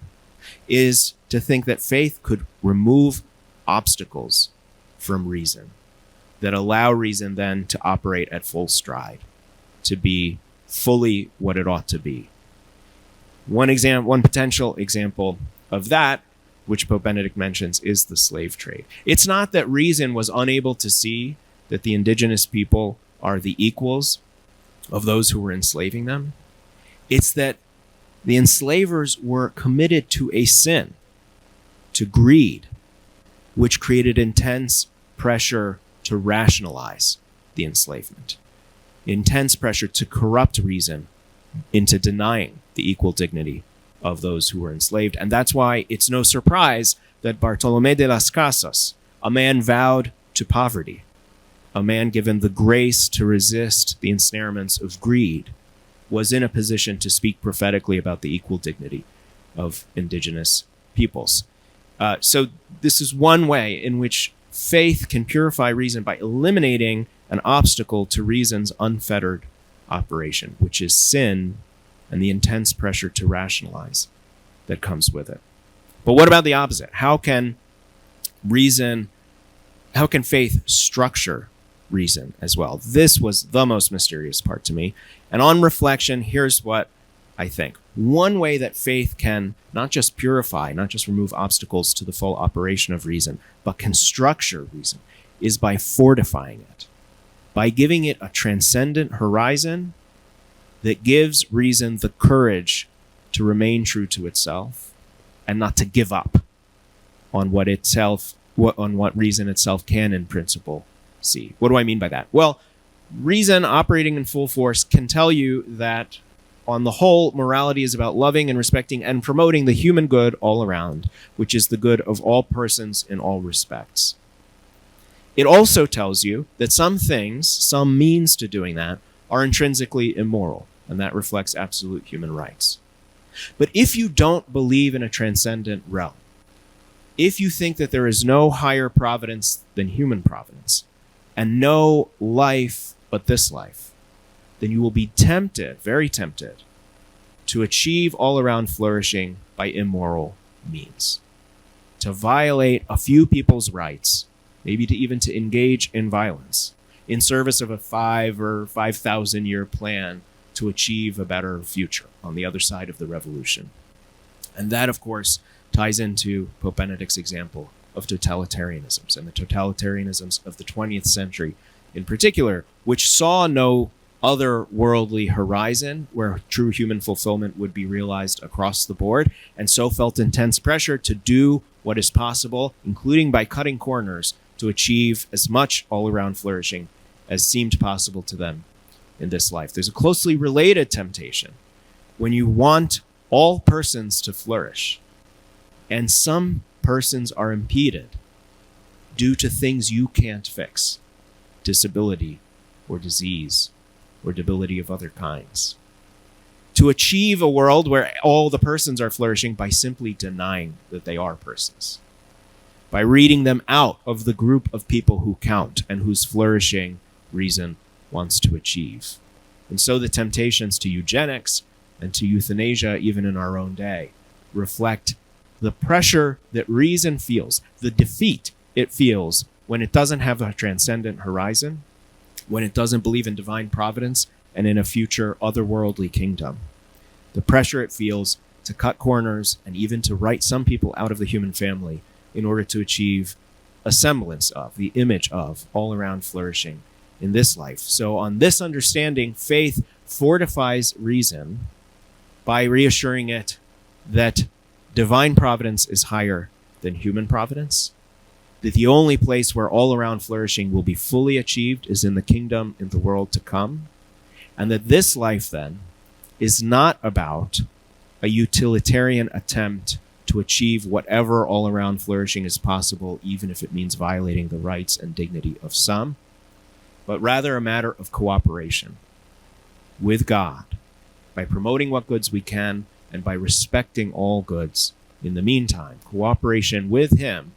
is to think that faith could remove obstacles from reason that allow reason then to operate at full stride, to be fully what it ought to be. One potential example of that, which Pope Benedict mentions, is the slave trade. It's not that reason was unable to see that the indigenous people are the equals of those who were enslaving them. It's that the enslavers were committed to a sin, to greed, which created intense pressure to rationalize the enslavement, intense pressure to corrupt reason into denying the equal dignity of those who were enslaved. And that's why it's no surprise that Bartolomé de las Casas, a man vowed to poverty, a man given the grace to resist the ensnarements of greed, was in a position to speak prophetically about the equal dignity of indigenous peoples. So this is one way in which faith can purify reason, by eliminating an obstacle to reason's unfettered operation, which is sin and the intense pressure to rationalize that comes with it. But what about the opposite? How can faith structure reason as well? This was the most mysterious part to me. And on reflection, here's what I think. One way that faith can not just purify, not just remove obstacles to the full operation of reason, but can structure reason, is by fortifying it, by giving it a transcendent horizon that gives reason the courage to remain true to itself and not to give up on what reason itself can in principle see. What do I mean by that? Well, reason operating in full force can tell you that on the whole, morality is about loving and respecting and promoting the human good all around, which is the good of all persons in all respects. It also tells you that some things, some means to doing that, are intrinsically immoral, and that reflects absolute human rights. But if you don't believe in a transcendent realm, if you think that there is no higher providence than human providence, and no life but this life, then you will be tempted, very tempted, to achieve all-around flourishing by immoral means, to violate a few people's rights, maybe to even to engage in violence, in service of a 5 or 5,000 year plan to achieve a better future on the other side of the revolution. And that, of course, ties into Pope Benedict's example of totalitarianisms and the totalitarianisms of the 20th century in particular, which saw no other worldly horizon where true human fulfillment would be realized across the board, and so felt intense pressure to do what is possible, including by cutting corners, to achieve as much all-around flourishing as seemed possible to them in this life. There's a closely related temptation when you want all persons to flourish, and some persons are impeded due to things you can't fix, disability or disease or debility of other kinds. To achieve a world where all the persons are flourishing by simply denying that they are persons, by reading them out of the group of people who count and whose flourishing reason wants to achieve. And so the temptations to eugenics and to euthanasia, even in our own day, reflect the pressure that reason feels, the defeat it feels when it doesn't have a transcendent horizon, when it doesn't believe in divine providence and in a future otherworldly kingdom. The pressure it feels to cut corners and even to write some people out of the human family in order to achieve a semblance of, the image of, all-around flourishing in this life. So on this understanding, faith fortifies reason by reassuring it that divine providence is higher than human providence, that the only place where all-around flourishing will be fully achieved is in the kingdom in the world to come, and that this life then is not about a utilitarian attempt to achieve whatever all-around flourishing is possible, even if it means violating the rights and dignity of some, but rather a matter of cooperation with God by promoting what goods we can and by respecting all goods in the meantime, cooperation with Him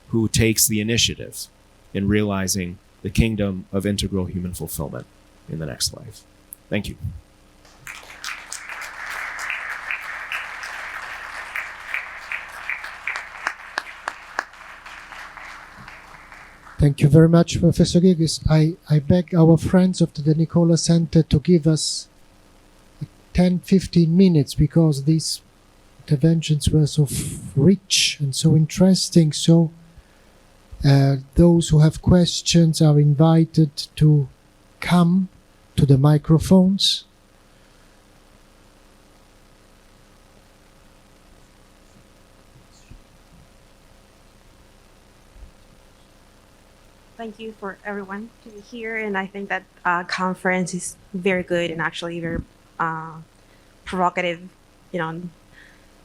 who takes the initiative in realizing the kingdom of integral human fulfillment in the next life. Thank you. Thank you very much, Professor Giggis. I beg our friends of the De Nicola Center to give us 10-15 minutes because these interventions were so rich and so interesting. So those who have questions are invited to come to the microphones. Thank you for everyone to be here, and I think that conference is very good and actually very provocative,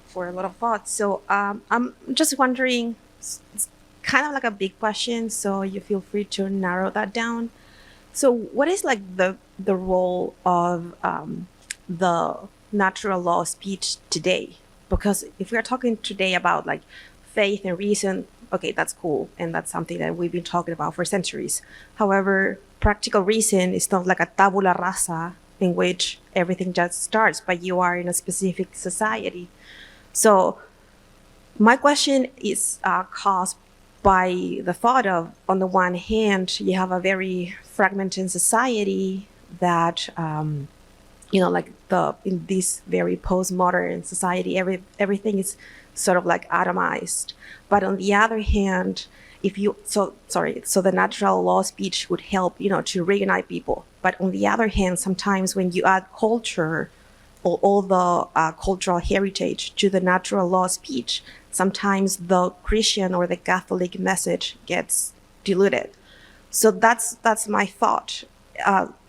for a lot of thoughts. So I'm just wondering, it's kind of like a big question, so you feel free to narrow that down. So what is like the role of the natural law speech today? Because if we are talking today about like faith and reason, okay, that's cool, and that's something that we've been talking about for centuries. However, practical reason is not like a tabula rasa in which everything just starts, but you are in a specific society. So my question is caused by the thought of, on the one hand, you have a very fragmented society that, like in this very postmodern society, everything is sort of like atomized. But on the other hand, so the natural law speech would help, to reunite people. But on the other hand, sometimes when you add culture or all the cultural heritage to the natural law speech, sometimes the Christian or the Catholic message gets diluted. So that's my thought,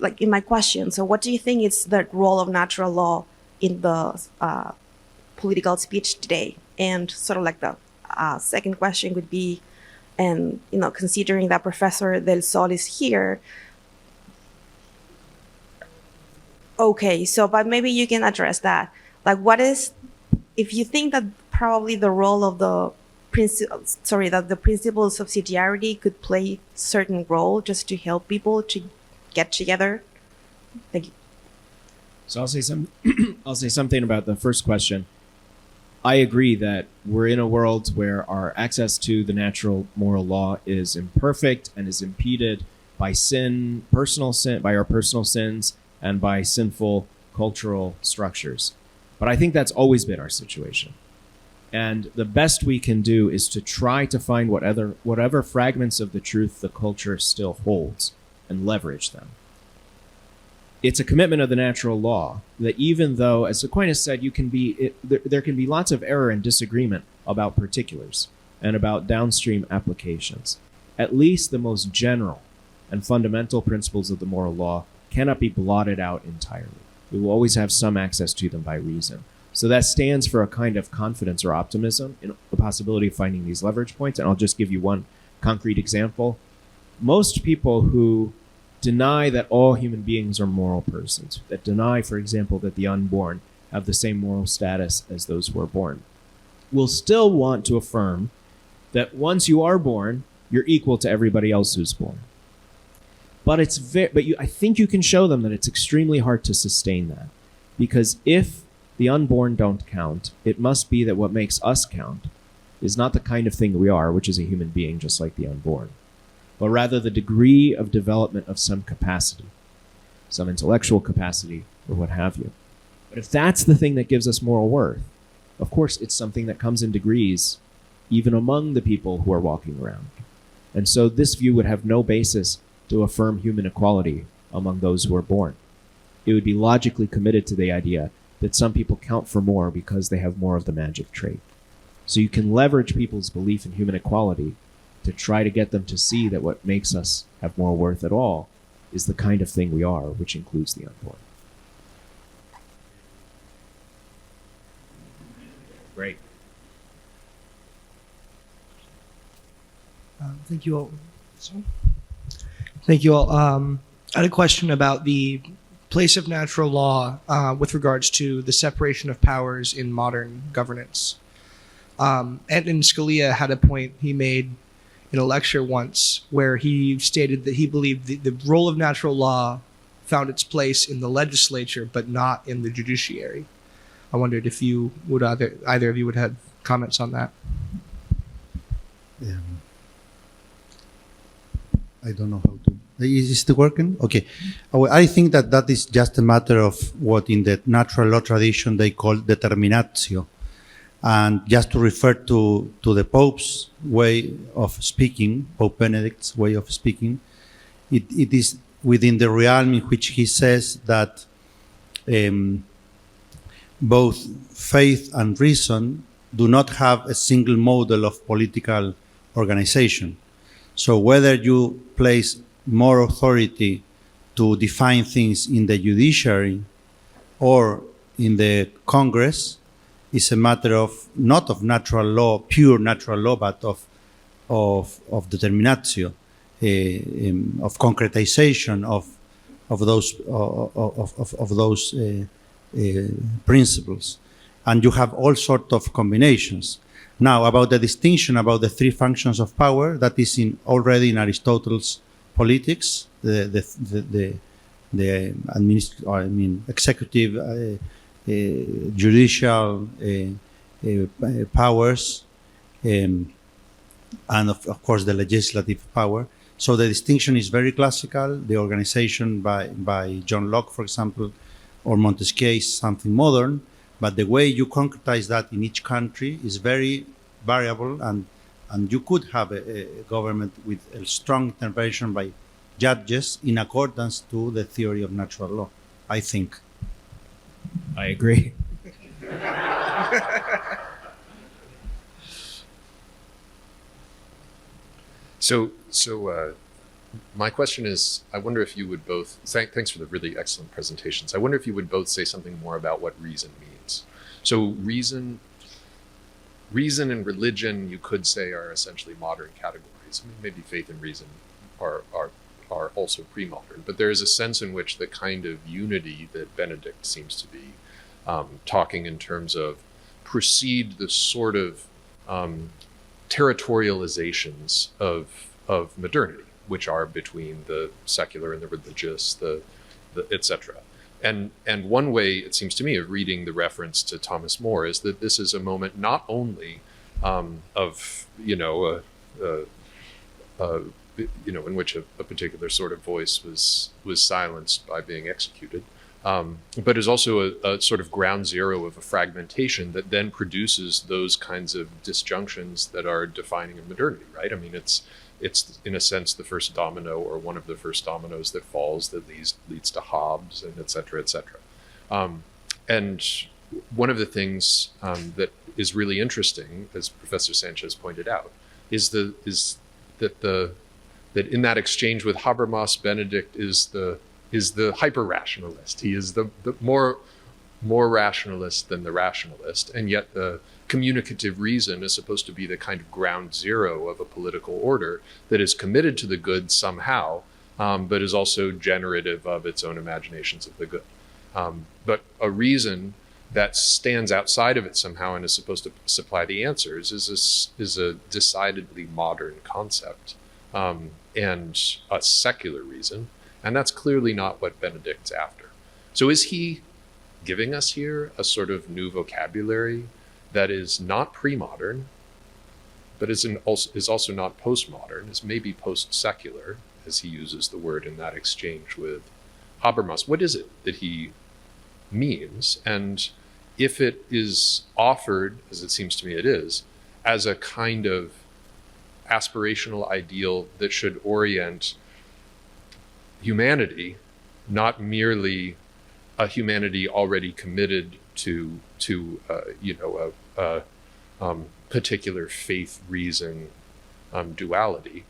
like in my question. So what do you think is the role of natural law in the political speech today? And sort of like the second question would be, and considering that Professor Del Sol is here, okay, so but maybe you can address that. Like, what is, if you think that probably the role of the that the principle of subsidiarity could play certain role just to help people to get together? Thank you. So I'll say something about the first question. I agree that we're in a world where our access to the natural moral law is imperfect and is impeded by sin, personal sin, by our personal sins, and by sinful cultural structures. But I think that's always been our situation. And the best we can do is to try to find whatever fragments of the truth the culture still holds and leverage them. It's a commitment of the natural law that even though, as Aquinas said, there can be lots of error and disagreement about particulars and about downstream applications. At least the most general and fundamental principles of the moral law cannot be blotted out entirely. We will always have some access to them by reason. So that stands for a kind of confidence or optimism in the possibility of finding these leverage points. And I'll just give you one concrete example. Most people who deny that all human beings are moral persons, that deny, for example, that the unborn have the same moral status as those who are born, will still want to affirm that once you are born, you're equal to everybody else who's born. But I think you can show them that it's extremely hard to sustain that, because if the unborn don't count, it must be that what makes us count is not the kind of thing we are, which is a human being just like the unborn, but rather the degree of development of some capacity, some intellectual capacity, or what have you. But if that's the thing that gives us moral worth, of course it's something that comes in degrees even among the people who are walking around. And so this view would have no basis to affirm human equality among those who are born. It would be logically committed to the idea that some people count for more because they have more of the magic trait. So you can leverage people's belief in human equality to try to get them to see that what makes us have more worth at all is the kind of thing we are, which includes the unborn. Great. Thank you all. Thank you all. I had a question about the place of natural law with regards to the separation of powers in modern governance. Antonin Scalia had a point he made in a lecture once where he stated that he believed the role of natural law found its place in the legislature, but not in the judiciary. I wondered if you would either of you would have comments on that. I don't know how to. Is it working? Okay. I think that is just a matter of what in the natural law tradition they call determinatio. And just to refer to the Pope's way of speaking, Pope Benedict's way of speaking, it is within the realm in which he says that both faith and reason do not have a single model of political organization. So whether you place more authority to define things in the judiciary or in the Congress is a matter of not of natural law, pure natural law, but of determinatio, of concretization of those principles, and you have all sorts of combinations. Now, about the distinction about the three functions of power, that is already in Aristotle's Politics, the executive, judicial powers, and of course the legislative power. So the distinction is very classical. The organization by John Locke, for example, or Montesquieu is something modern, but the way you concretize that in each country is very variable, and you could have a government with a strong intervention by judges in accordance to the theory of natural law, I think. I agree. So my question is, I wonder if you would both, thanks for the really excellent presentations. I wonder if you would both say something more about what reason means. So reason and religion, you could say, are essentially modern categories. I mean, maybe faith and reason are also pre-modern, but there is a sense in which the kind of unity that Benedict seems to be talking in terms of precede the sort of territorializations of modernity, which are between the secular and the religious, the etc. And one way, it seems to me, of reading the reference to Thomas More is that this is a moment not only of in which a particular sort of voice was silenced by being executed, but is also a sort of ground zero of a fragmentation that then produces those kinds of disjunctions that are defining of modernity, right? I mean, it's in a sense the first domino, or one of the first dominoes that falls, that leads to Hobbes, and et cetera, et cetera. And one of the things that is really interesting, as Professor Sanchez pointed out, is that in that exchange with Habermas, Benedict is the hyper-rationalist. He is the more rationalist than the rationalist, and yet the communicative reason is supposed to be the kind of ground zero of a political order that is committed to the good somehow, but is also generative of its own imaginations of the good. But a reason that stands outside of it somehow and is supposed to supply the answers is a decidedly modern concept, and a secular reason. And that's clearly not what Benedict's after. So is he giving us here a sort of new vocabulary that is not pre-modern, but is also not postmodern, is maybe post-secular, as he uses the word in that exchange with Habermas? What is it that he means? And if it is offered, as it seems to me it is, as a kind of aspirational ideal that should orient humanity, not merely a humanity already committed to particular faith reason duality,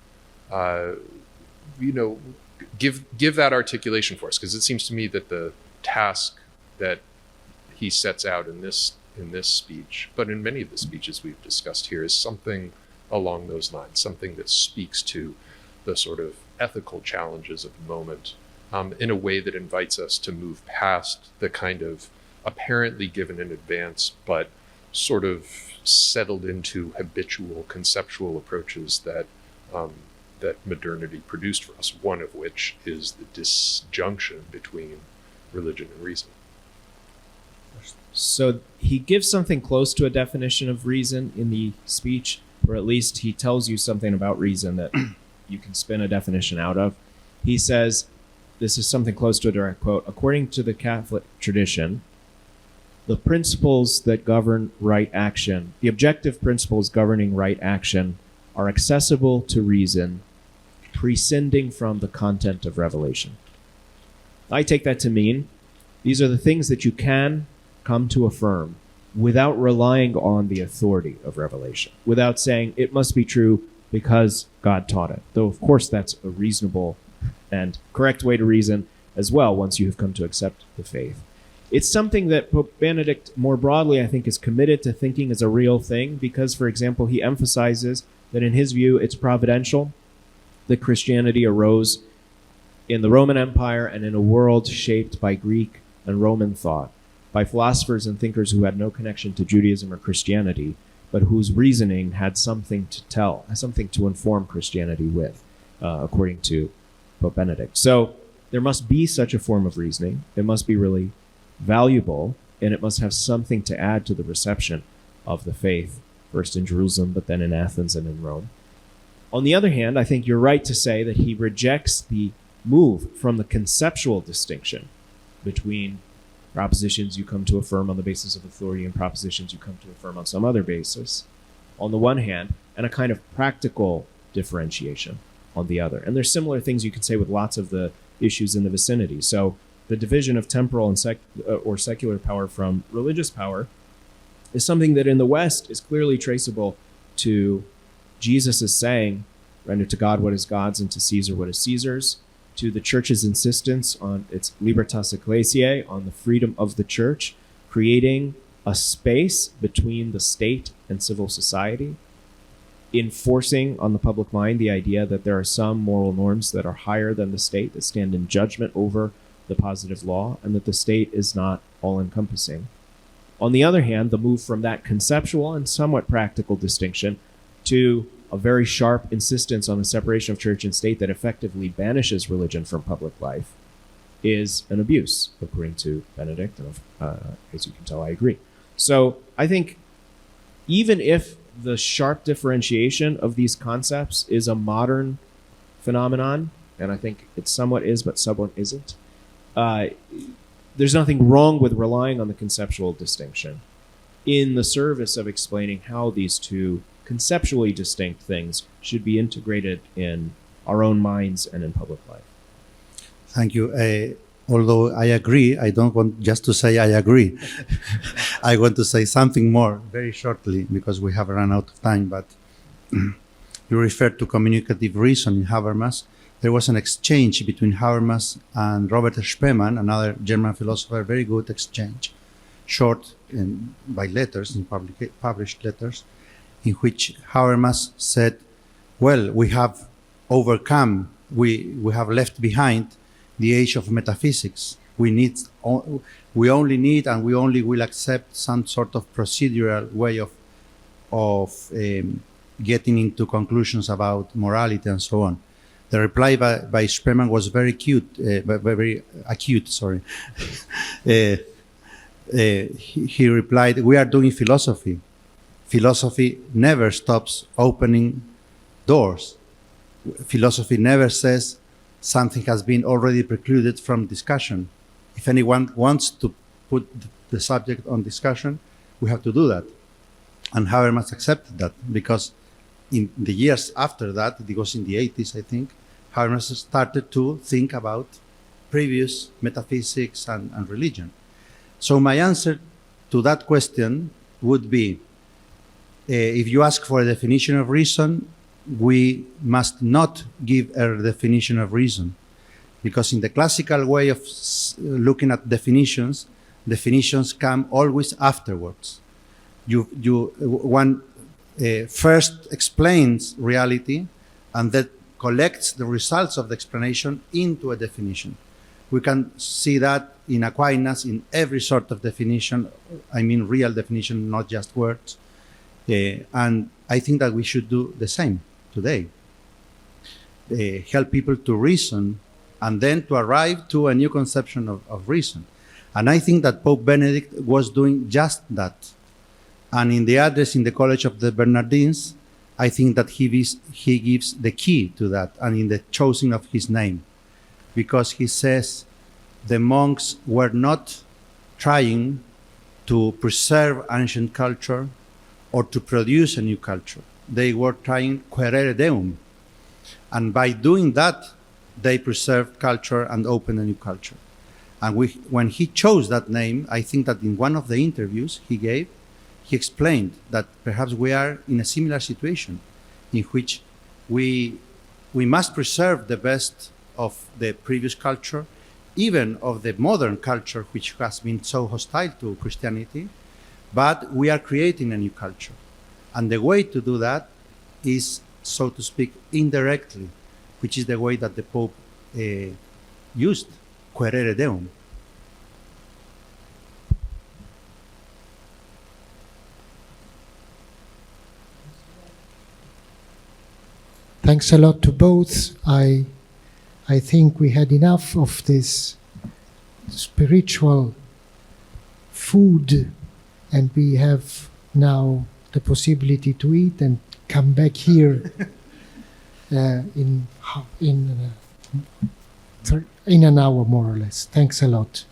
give that articulation for us, because it seems to me that the task that he sets out in this speech, but in many of the speeches we've discussed here, is something along those lines, something that speaks to the sort of ethical challenges of the moment, in a way that invites us to move past the kind of apparently given in advance, but sort of settled into habitual conceptual approaches that modernity produced for us, one of which is the disjunction between religion and reason. So he gives something close to a definition of reason in the speech, or at least he tells you something about reason that you can spin a definition out of. He says, this is something close to a direct quote, according to the Catholic tradition, the principles that govern right action, the objective principles governing right action, are accessible to reason, prescinding from the content of revelation. I take that to mean these are the things that you can come to affirm without relying on the authority of revelation, without saying it must be true because God taught it. Though, of course, that's a reasonable and correct way to reason as well once you have come to accept the faith. It's something that Pope Benedict, more broadly, I think, is committed to thinking as a real thing because, for example, he emphasizes that in his view, it's providential that Christianity arose in the Roman Empire and in a world shaped by Greek and Roman thought, by philosophers and thinkers who had no connection to Judaism or Christianity, but whose reasoning had something to tell, something to inform Christianity with, according to Pope Benedict. So there must be such a form of reasoning. It must be really valuable, and it must have something to add to the reception of the faith, first in Jerusalem, but then in Athens and in Rome. On the other hand, I think you're right to say that he rejects the move from the conceptual distinction between propositions you come to affirm on the basis of authority and propositions you come to affirm on some other basis, on the one hand, and a kind of practical differentiation on the other. And there's similar things you could say with lots of the issues in the vicinity. So the division of temporal and secular power from religious power is something that in the West is clearly traceable to Jesus' saying, render to God what is God's and to Caesar what is Caesar's, to the church's insistence on its libertas ecclesiae, on the freedom of the church, creating a space between the state and civil society, enforcing on the public mind the idea that there are some moral norms that are higher than the state, that stand in judgment over the positive law, and that the state is not all-encompassing. On the other hand, the move from that conceptual and somewhat practical distinction to a very sharp insistence on the separation of church and state that effectively banishes religion from public life is an abuse, according to Benedict, and as you can tell, I agree. So I think even if the sharp differentiation of these concepts is a modern phenomenon, and I think it somewhat is, but somewhat isn't. There's nothing wrong with relying on the conceptual distinction in the service of explaining how these two conceptually distinct things should be integrated in our own minds and in public life. Thank you. Although I agree, I don't want just to say I agree. I want to say something more very shortly because we have run out of time. But you referred to communicative reason in Habermas. There was an exchange between Habermas and Robert Spemann, another German philosopher, very good exchange, short and by letters, in published letters, in which Habermas said, well, we have overcome, we have left behind the age of metaphysics. We only need and we only will accept some sort of procedural way of getting into conclusions about morality and so on. The reply by Spemann was very very acute. Sorry. He replied, "We are doing philosophy. Philosophy never stops opening doors. Philosophy never says something has been already precluded from discussion. If anyone wants to put the subject on discussion, we have to do that." And Habermas accepted that because in the years after that, it was in the 80s, I think, Habermas started to think about previous metaphysics and religion. So my answer to that question would be, if you ask for a definition of reason, we must not give a definition of reason, because in the classical way of looking at definitions, definitions come always afterwards. One first explains reality and then collects the results of the explanation into a definition. We can see that in Aquinas in every sort of definition, I mean real definition, not just words. And I think that we should do the same today. Help people to reason and then to arrive to a new conception of reason. And I think that Pope Benedict was doing just that. And in the address in the College of the Bernardines, I think that he gives the key to that, and in the choosing of his name, because he says the monks were not trying to preserve ancient culture or to produce a new culture. They were trying quaerere deum. And by doing that, they preserved culture and opened a new culture. And when he chose that name, I think that in one of the interviews he gave, he explained that perhaps we are in a similar situation in which we must preserve the best of the previous culture, even of the modern culture, which has been so hostile to Christianity, but we are creating a new culture. And the way to do that is, so to speak, indirectly, which is the way that the Pope used quaerere deum. Thanks a lot to both. I think we had enough of this spiritual food, and we have now the possibility to eat and come back here in an hour more or less. Thanks a lot.